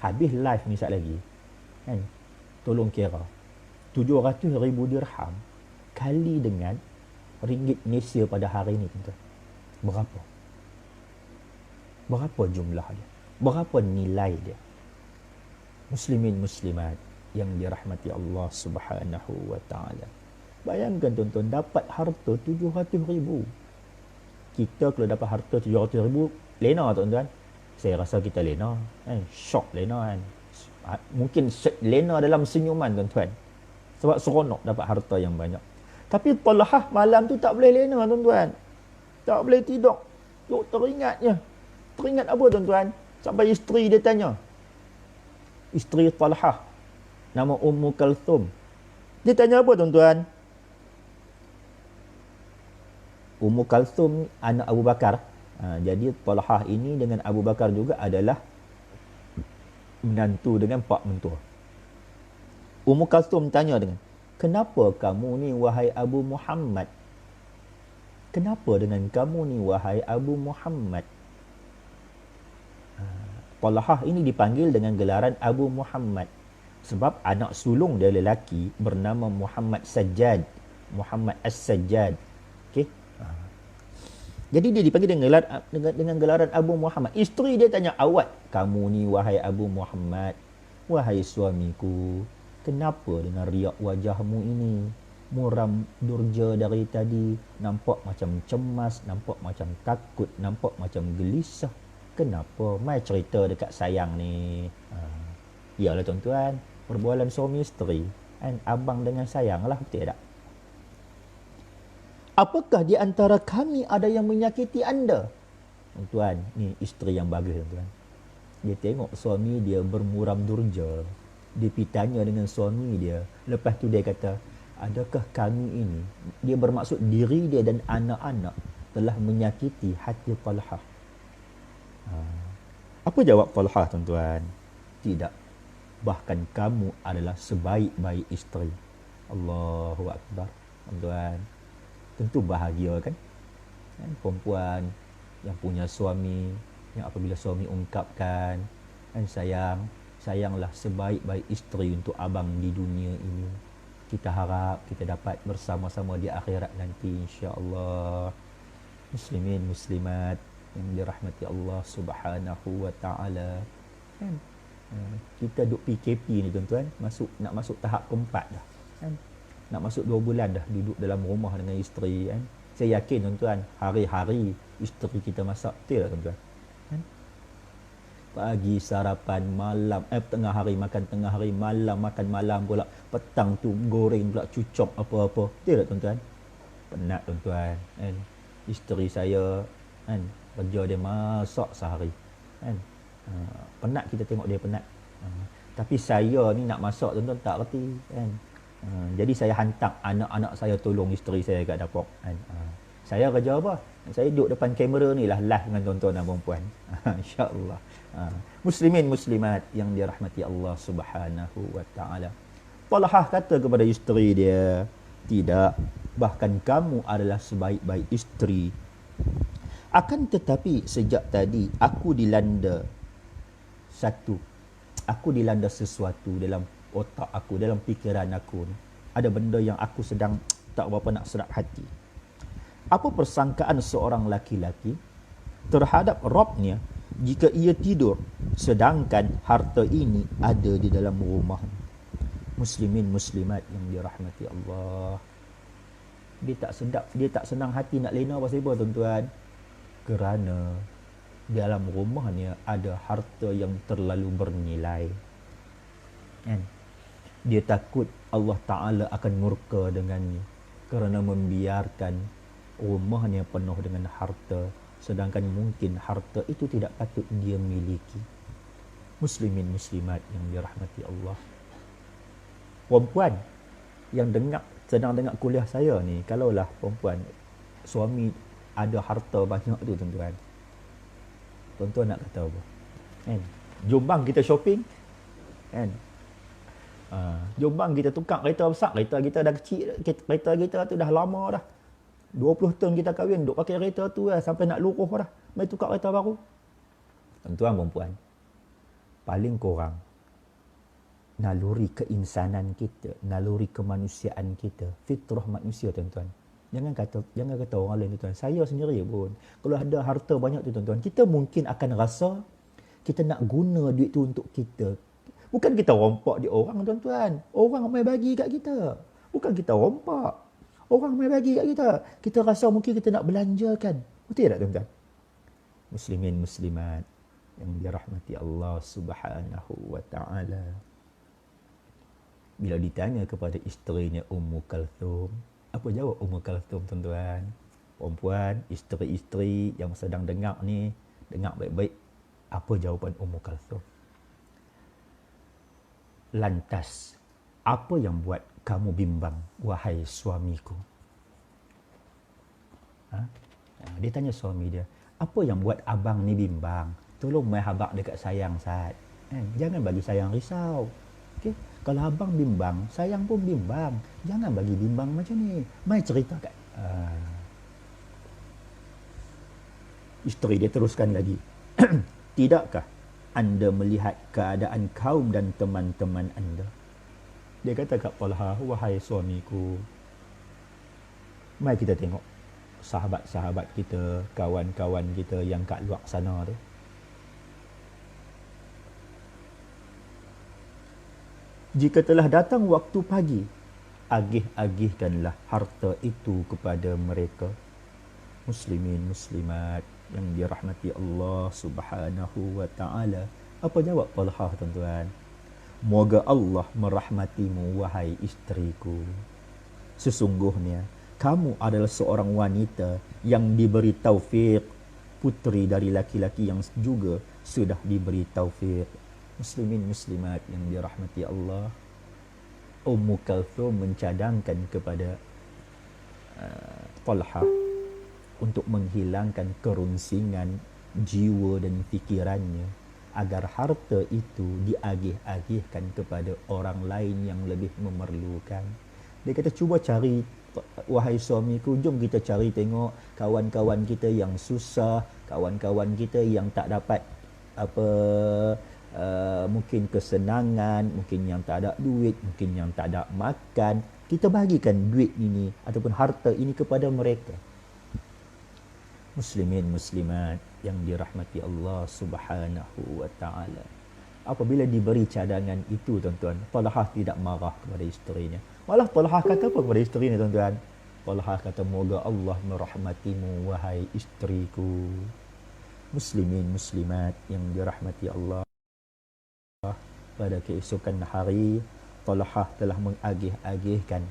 F: habis live ni sekejap lagi, kan? Tolong kira 700,000 dirham kali dengan ringgit Malaysia pada hari ini, tuan-tuan. Berapa? Berapa jumlah dia? Berapa nilai dia? Muslimin muslimat yang dirahmati Allah Subhanahu wa taala. Bayangkan tuan-tuan, dapat harta 700,000. Kita kalau dapat harta 700,000, lena tuan-tuan. Saya rasa kita lena, kan? Shock lena, kan? Mungkin lena dalam senyuman, tuan-tuan. Sebab seronok dapat harta yang banyak. Tapi Talhah malam tu tak boleh lena, tuan-tuan. Tak boleh tidur. Duk teringatnya. Teringat apa tuan-tuan? Sampai isteri dia tanya. Isteri Talhah. Nama Ummu Kalthum. Dia tanya apa tuan-tuan? Ummu Kalthum anak Abu Bakar. Jadi Talhah ini dengan Abu Bakar juga adalah menantu dengan pak mentua. Ummu Kalthum tanya dengan, kenapa kamu ni wahai Abu Muhammad? Kenapa dengan kamu ni wahai Abu Muhammad? Talhah ini dipanggil dengan gelaran Abu Muhammad sebab anak sulung dia lelaki bernama Muhammad Sajjad, Muhammad As-Sajjad. Okey. Jadi dia dipanggil dengan gelaran Abu Muhammad. Isteri dia tanya, awak kamu ni wahai Abu Muhammad, wahai suamiku, kenapa dengan riak wajahmu ini? Muram durja dari tadi, nampak macam cemas, nampak macam takut, nampak macam gelisah. Kenapa? Mai cerita dekat sayang ni. Yalah tuan-tuan, perbualan suami isteri, kan? Abang dengan sayang lah, betul tak? Apakah di antara kami ada yang menyakiti anda? Tuan-tuan, ni isteri yang bagus tuan-tuan. Dia tengok suami dia bermuram durja. Dia pergi tanya dengan suami dia. Lepas tu dia kata, adakah kami ini, dia bermaksud diri dia dan anak-anak telah menyakiti hati Talhah? Apa jawab Talhah tuan-tuan? Tidak. Bahkan kamu adalah sebaik-baik isteri. Allahu Akbar. Tuan-tuan, tentu bahagia kan? Perempuan yang punya suami, yang apabila suami ungkapkan, kan sayanglah sebaik-baik isteri untuk abang di dunia ini. Kita harap kita dapat bersama-sama di akhirat nanti, insya-Allah. Muslimin, muslimat yang dirahmati Allah Subhanahu wa taala. Kan? Kita duk PKP ni tuan-tuan, nak masuk tahap keempat dah. Kan? Nak masuk 2 bulan dah duduk dalam rumah dengan isteri, kan? Saya yakin tuan-tuan, hari-hari isteri kita masak, betul tak tuan-tuan? Kan? Pagi sarapan, malam, tengah hari makan tengah hari, malam makan malam pula, petang tu goreng pula, cucok apa-apa. Betul tak tuan-tuan? Penat tuan-tuan, kan? Isteri saya, kan, kerja dia masak sehari, kan? Penat kita tengok dia penat. Tapi saya ni nak masak tuan-tuan tak reti, kan? Jadi saya hantar anak-anak saya tolong isteri saya kat dapur, kan? Saya kerja apa? Saya duduk depan kamera ni lah live dengan tuan-tuan dan puan-puan. InsyaAllah. Muslimin muslimat yang dirahmati Allah Subhanahu wa taala. Talhah kata kepada isteri dia, tidak, bahkan kamu adalah sebaik-baik isteri. Akan tetapi sejak tadi aku dilanda sesuatu dalam otak aku, dalam fikiran aku ni. Ada benda yang aku sedang tak berapa nak sedap hati. Apa persangkaan seorang laki-laki terhadap Rabbnya jika ia tidur sedangkan harta ini ada di dalam rumah? Muslimin muslimat yang dirahmati Allah. Dia tak senang hati nak lena pasal apa tuan-tuan? Kerana dalam rumahnya ada harta yang terlalu bernilai. Kan? Dia takut Allah Ta'ala akan murka dengannya kerana membiarkan rumahnya penuh dengan harta, sedangkan mungkin harta itu tidak patut dia miliki. Muslimin muslimat yang dirahmati Allah. Perempuan yang sedang dengar kuliah saya ni, kalaulah perempuan suami ada harta banyak tu tuan-tuan, tuan-tuan nak kata apa? Kan? Jom bang kita shopping, kan? Jom bang kita tukar kereta besar. Kereta kita dah kecil, kereta kita tu dah lama dah, 20 tahun kita kahwin, duk pakai kereta tu lah, sampai nak luruh dah, mari tukar kereta baru. Tuan-tuan perempuan, paling kurang naluri keinsanan kita, naluri kemanusiaan kita, fitrah manusia tuan-tuan. Jangan kata orang lain tuan-tuan. Saya sendiri pun kalau ada harta banyak tu tuan-tuan, kita mungkin akan rasa kita nak guna duit tu untuk kita. Bukan kita rompak di orang tuan-tuan. Orang mai bagi kat kita. Bukan kita rompak. Orang mai bagi kat kita. Kita rasa mungkin kita nak belanjakan. Betul tak tuan-tuan? Muslimin muslimat yang dirahmati Allah Subhanahu wa taala. Bila ditanya kepada isterinya Ummu Kalthum, apa jawab Ummu Kalthum tuan-tuan? Perempuan, isteri-isteri yang sedang dengar ni, dengar baik-baik apa jawapan Ummu Kalthum. Lantas, apa yang buat kamu bimbang, wahai suamiku? Dia tanya suami dia, apa yang buat abang ni bimbang? Tolong mai habaq dekat sayang Sat. Jangan bagi sayang risau. Okay? Kalau abang bimbang, sayang pun bimbang. Jangan bagi bimbang macam ni. Mai cerita kat. Isteri dia teruskan lagi. Tidakkah anda melihat keadaan kaum dan teman-teman anda? Dia kata kat Talha, wahai suamiku, mari kita tengok sahabat-sahabat kita, kawan-kawan kita yang kat luar sana tu. Jika telah datang waktu pagi, agih-agihkanlah harta itu kepada mereka. Muslimin, muslimat yang dirahmati Allah Subhanahu wa taala. Apa jawab Talha, tuan-tuan? Moga Allah merahmatimu, wahai isteriku. Sesungguhnya kamu adalah seorang wanita yang diberi taufik, puteri dari laki-laki yang juga sudah diberi taufik. Muslimin, muslimat yang dirahmati Allah. Ummu Kalthum mencadangkan kepada Talha untuk menghilangkan kerunsingan jiwa dan fikirannya agar harta itu diagih-agihkan kepada orang lain yang lebih memerlukan. Dia kata, cuba cari, wahai suamiku, jom kita cari tengok kawan-kawan kita yang susah, kawan-kawan kita yang tak dapat mungkin kesenangan, mungkin yang tak ada duit, mungkin yang tak ada makan. Kita bagikan duit ini ataupun harta ini kepada mereka. Muslimin, muslimat yang dirahmati Allah Subhanahu wa taala. Apabila diberi cadangan itu, tuan-tuan, Talha tidak marah kepada isterinya. Malah Talha kata apa kepada isterinya, tuan-tuan? Talha kata, moga Allah merahmatimu, wahai isteriku. Muslimin, muslimat yang dirahmati Allah. Pada keesokan hari, Talha telah mengagih-agihkan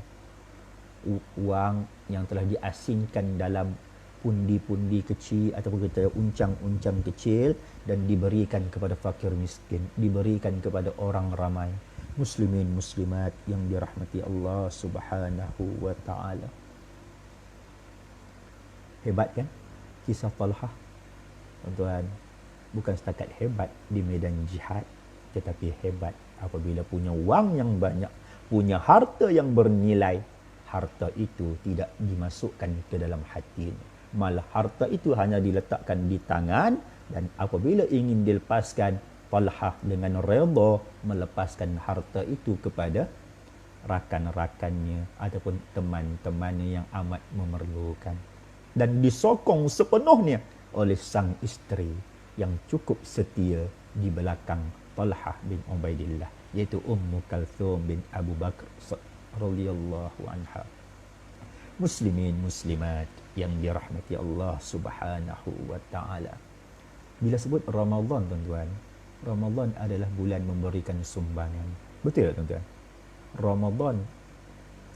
F: wang yang telah diasingkan dalam pundi-pundi kecil ataupun kita uncang-uncang kecil dan diberikan kepada fakir miskin, diberikan kepada orang ramai. Muslimin, muslimat yang dirahmati Allah Subhanahu wa taala. Hebat kan kisah Talha? Tuan-tuan, bukan setakat hebat di medan jihad, tetapi hebat apabila punya wang yang banyak, punya harta yang bernilai. Harta itu tidak dimasukkan ke dalam hatinya. Malah harta itu hanya diletakkan di tangan, dan apabila ingin dilepaskan, Talha dengan redha melepaskan harta itu kepada rakan-rakannya ataupun teman-temannya yang amat memerlukan. Dan disokong sepenuhnya oleh sang isteri yang cukup setia di belakang Talha bin Ubaidillah, iaitu Ummu Kalthum bin Abu Bakr radhiyallahu anha. Muslimin, muslimat yang dirahmati Allah Subhanahu wa taala. Bila sebut Ramadan, tuan-tuan, Ramadan adalah bulan memberikan sumbangan. Betul tak, tuan-tuan? Ramadan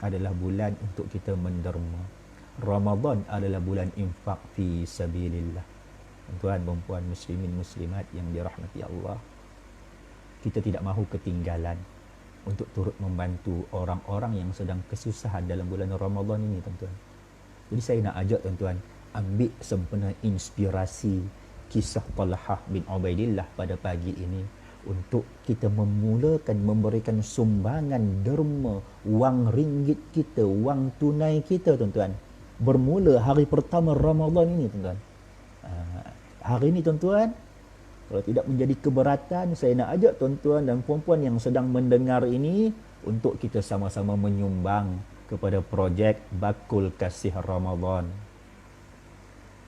F: adalah bulan untuk kita menderma. Ramadan adalah bulan infak fi sabilillah. Tuan-tuan, perempuan, muslimin, muslimat yang dirahmati Allah, kita tidak mahu ketinggalan untuk turut membantu orang-orang yang sedang kesusahan dalam bulan Ramadan ini, tuan-tuan. Jadi saya nak ajak tuan-tuan ambil sempena inspirasi kisah Talha bin Ubaidillah pada pagi ini untuk kita memulakan memberikan sumbangan derma, wang ringgit kita, wang tunai kita, tuan-tuan. Bermula hari pertama Ramadan ini, tuan-tuan. Hari ini, tuan-tuan, kalau tidak menjadi keberatan, saya nak ajak tuan-tuan dan puan-puan yang sedang mendengar ini untuk kita sama-sama menyumbang kepada projek Bakul Kasih Ramadan.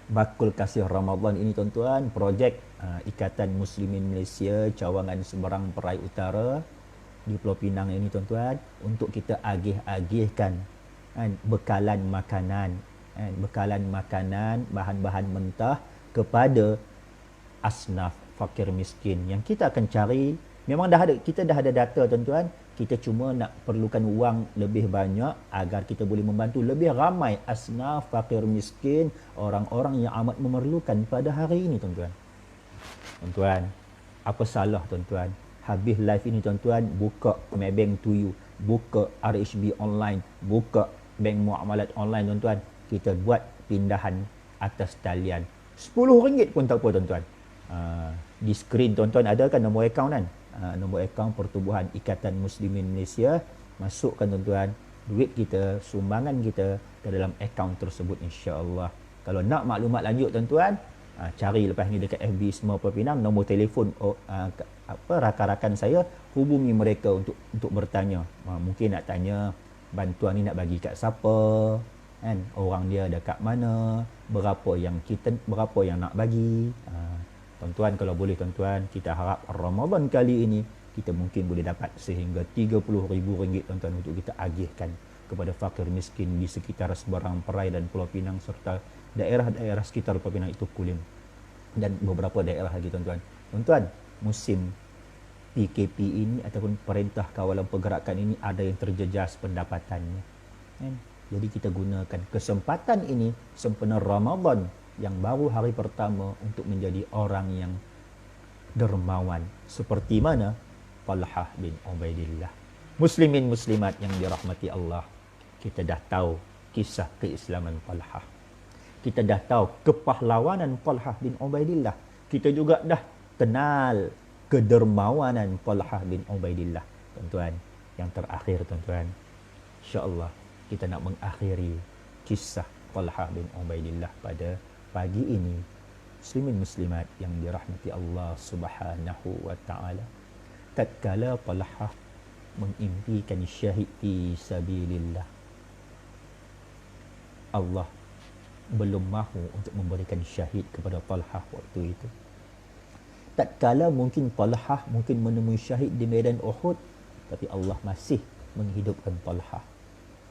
F: Bakul Kasih Ramadan ini, tuan-tuan, projek Ikatan Muslimin Malaysia Cawangan Seberang Perai Utara di Pulau Pinang ini, tuan-tuan, untuk kita agih-agihkan bekalan makanan, bahan-bahan mentah kepada asnaf fakir miskin yang kita akan cari Memang kita dah ada data tuan-tuan. Kita cuma nak perlukan wang lebih banyak agar kita boleh membantu lebih ramai asnaf, fakir miskin, orang-orang yang amat memerlukan pada hari ini tuan-tuan. Tuan-tuan, apa salah tuan-tuan? Habis live ini tuan-tuan, buka Maybank to you, buka RHB online, buka bank muamalat online tuan-tuan. Kita buat pindahan atas talian. RM10 pun tak apa tuan-tuan. Di skrin tuan-tuan ada kan nombor akaun kan? Nombor akaun Pertubuhan Ikatan Muslimin Malaysia. Masukkan tuan-tuan duit kita, sumbangan kita ke dalam akaun tersebut insya-Allah. Kalau nak maklumat lanjut tuan-tuan, cari lepas ni dekat FB Semua Pinang, nombor telefon rakan-rakan saya, hubungi mereka untuk bertanya. Mungkin nak tanya bantuan ni nak bagi kat siapa, kan? Orang dia dekat mana, berapa yang nak bagi. Tuan-tuan, kalau boleh tuan-tuan, kita harap Ramadan kali ini kita mungkin boleh dapat sehingga RM30,000 tuan-tuan untuk kita agihkan kepada fakir miskin di sekitar seberang Perai dan Pulau Pinang serta daerah-daerah sekitar Pulau Pinang itu Kulim dan beberapa daerah lagi tuan-tuan. Tuan-tuan, musim PKP ini ataupun Perintah Kawalan Pergerakan ini ada yang terjejas pendapatannya, kan? Jadi kita gunakan kesempatan ini sempena Ramadan yang baru hari pertama untuk menjadi orang yang dermawan seperti mana Talhah bin Ubaidillah. Muslimin muslimat yang dirahmati Allah, kita dah tahu kisah keislaman Talhah. Kita dah tahu kepahlawanan Talhah bin Ubaidillah. Kita juga dah kenal kedermawanan Talhah bin Ubaidillah. Tuan-tuan, yang terakhir tuan-tuan, insya-Allah kita nak mengakhiri kisah Talhah bin Ubaidillah pada pagi ini. Muslimin muslimat yang dirahmati Allah Subhanahu wa taala. Tatkala Talhah mengimpikan syahid fi sabilillah, Allah belum mahu untuk memberikan syahid kepada Talhah waktu itu. Tatkala mungkin Talhah menemui syahid di medan Uhud, tapi Allah masih menghidupkan Talhah,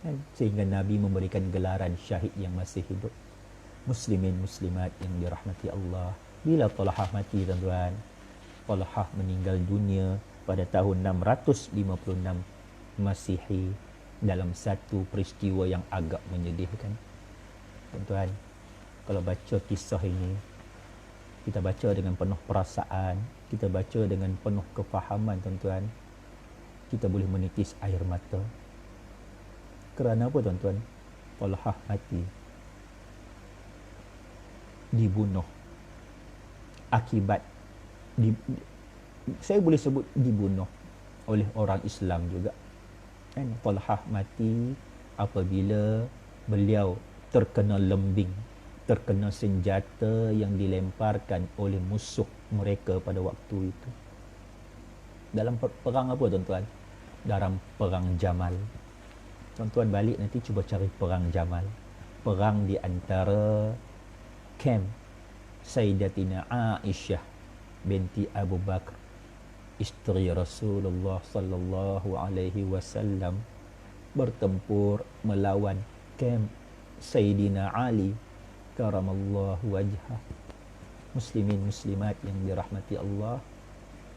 F: kan? Sehingga Nabi memberikan gelaran syahid yang masih hidup. Muslimin muslimat yang dirahmati Allah, bila Talhah mati tuan-tuan, Talhah meninggal dunia pada tahun 656 Masihi dalam satu peristiwa yang agak menyedihkan. Tuan-tuan, kalau baca kisah ini, kita baca dengan penuh perasaan, kita baca dengan penuh kefahaman tuan-tuan, kita boleh menitis air mata. Kerana apa tuan-tuan? Talhah mati, dibunuh akibat saya boleh sebut dibunuh oleh orang Islam juga, kan? Talhah mati apabila beliau terkena lembing, terkena senjata yang dilemparkan oleh musuh mereka pada waktu itu. Dalam perang apa tuan-tuan? Dalam perang Jamal. Tuan-tuan balik nanti cuba cari perang Jamal. Perang di antara kem Sayyidatina Aisyah binti Abu Bakar, isteri Rasulullah sallallahu alaihi wasallam, bertempur melawan kem Sayyidina Ali karamallahu wajhah. Muslimin muslimat yang dirahmati Allah,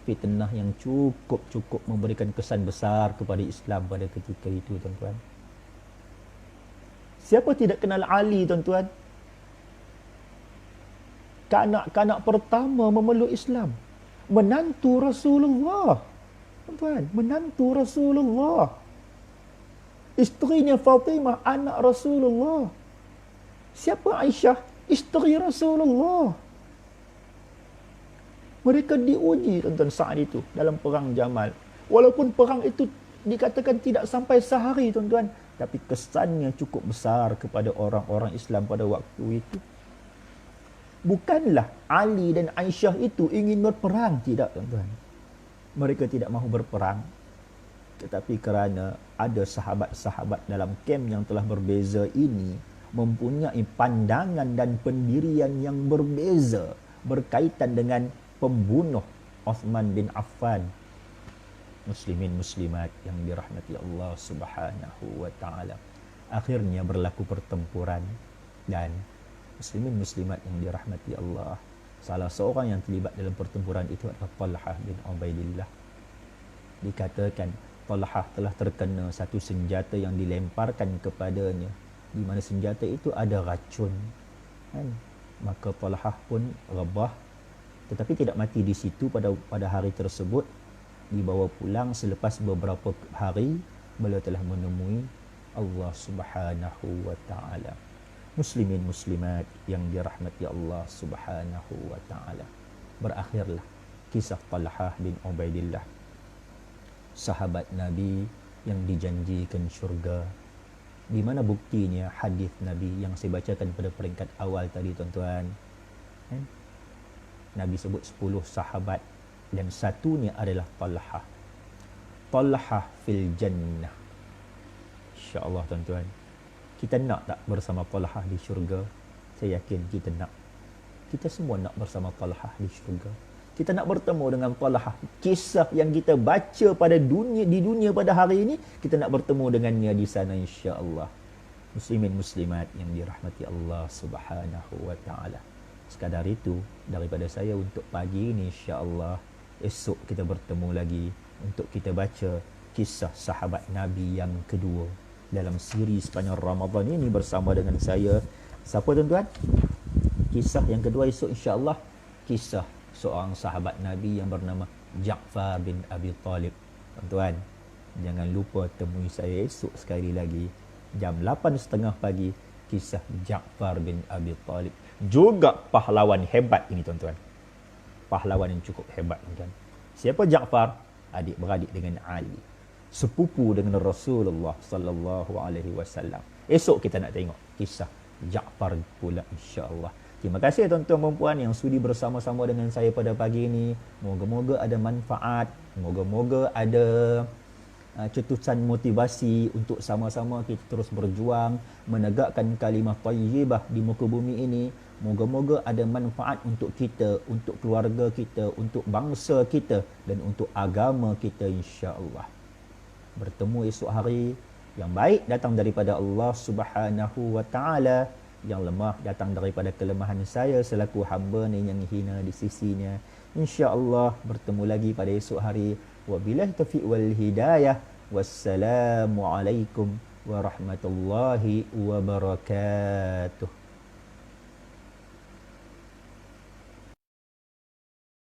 F: fitnah yang cukup memberikan kesan besar kepada Islam pada ketika itu tuan-tuan. Siapa tidak kenal Ali tuan-tuan? Kanak-kanak pertama memeluk Islam, menantu Rasulullah. Tuan-tuan, menantu Rasulullah. Isterinya Fatimah, anak Rasulullah. Siapa Aisyah? Isteri Rasulullah. Mereka diuji tuan-tuan saat itu dalam perang Jamal. Walaupun perang itu dikatakan tidak sampai sehari tuan-tuan, tapi kesannya cukup besar kepada orang-orang Islam pada waktu itu. Bukanlah Ali dan Aisyah itu ingin berperang, tidak tuan-tuan. Mereka tidak mahu berperang. Tetapi kerana ada sahabat-sahabat dalam kem yang telah berbeza ini mempunyai pandangan dan pendirian yang berbeza berkaitan dengan pembunuh Uthman bin Affan. Muslimin muslimat yang dirahmati Allah Subhanahu wa taala. Akhirnya berlaku pertempuran dan muslimin muslimat yang dirahmati Allah, salah seorang yang terlibat dalam pertempuran itu adalah Talhah bin Ubaidillah. dikatakan Talhah telah terkena satu senjata yang dilemparkan kepadanya, di mana senjata itu ada racun, kan? Maka Talhah pun rebah, tetapi tidak mati di situ pada hari tersebut. Dibawa pulang selepas beberapa hari, beliau telah menemui Allah Subhanahu wa taala. Muslimin muslimat yang dirahmati Allah Subhanahu wa taala. Berakhirlah kisah Talhah bin Ubaidillah, sahabat Nabi yang dijanjikan syurga. Di mana buktinya hadis Nabi yang saya bacakan pada peringkat awal tadi, tuan-tuan. Nabi sebut 10 sahabat dan satunya adalah Talhah. Talhah fil jannah. Insya-Allah, tuan-tuan. Kita nak tak bersama Talhah di syurga? Saya yakin kita nak. Kita semua nak bersama Talhah di syurga. Kita nak bertemu dengan Talhah. Kisah yang kita baca di dunia pada hari ini, kita nak bertemu dengannya di sana, insya-Allah. Muslimin muslimat yang dirahmati Allah Subhanahu wa taala. Sekadar itu daripada saya untuk pagi ini, insya-Allah. Esok kita bertemu lagi untuk kita baca kisah sahabat Nabi yang kedua dalam siri sepanjang Ramadan ini bersama dengan saya. Siapa, tuan-tuan? Kisah yang kedua esok, insya-Allah, kisah seorang sahabat Nabi yang bernama Ja'far bin Abi Talib. Tuan-tuan, jangan lupa temui saya esok sekali lagi jam 8.30 pagi, kisah Ja'far bin Abi Talib. Juga pahlawan hebat ini, tuan-tuan. Pahlawan yang cukup hebat, tuan-tuan. Siapa Ja'far? Adik-beradik dengan Ali. Sepupu dengan Rasulullah sallallahu alaihi wasallam. Esok kita nak tengok kisah Ja'far pula, insya-Allah. Terima kasih tuan-tuan dan puan yang sudi bersama-sama dengan saya pada pagi ini. Moga-moga ada manfaat, moga-moga ada cetusan motivasi untuk sama-sama kita terus berjuang menegakkan kalimah thayyibah di muka bumi ini. Moga-moga ada manfaat untuk kita, untuk keluarga kita, untuk bangsa kita dan untuk agama kita, insya-Allah. Bertemu esok hari. Yang baik datang daripada Allah Subhanahu wa taala, yang lemah datang daripada kelemahan saya selaku hamba yang hina di sisinya. Insya-Allah bertemu lagi pada esok hari. Wabillahi taufiq wal hidayah. Wassalamualaikum warahmatullahi wabarakatuh.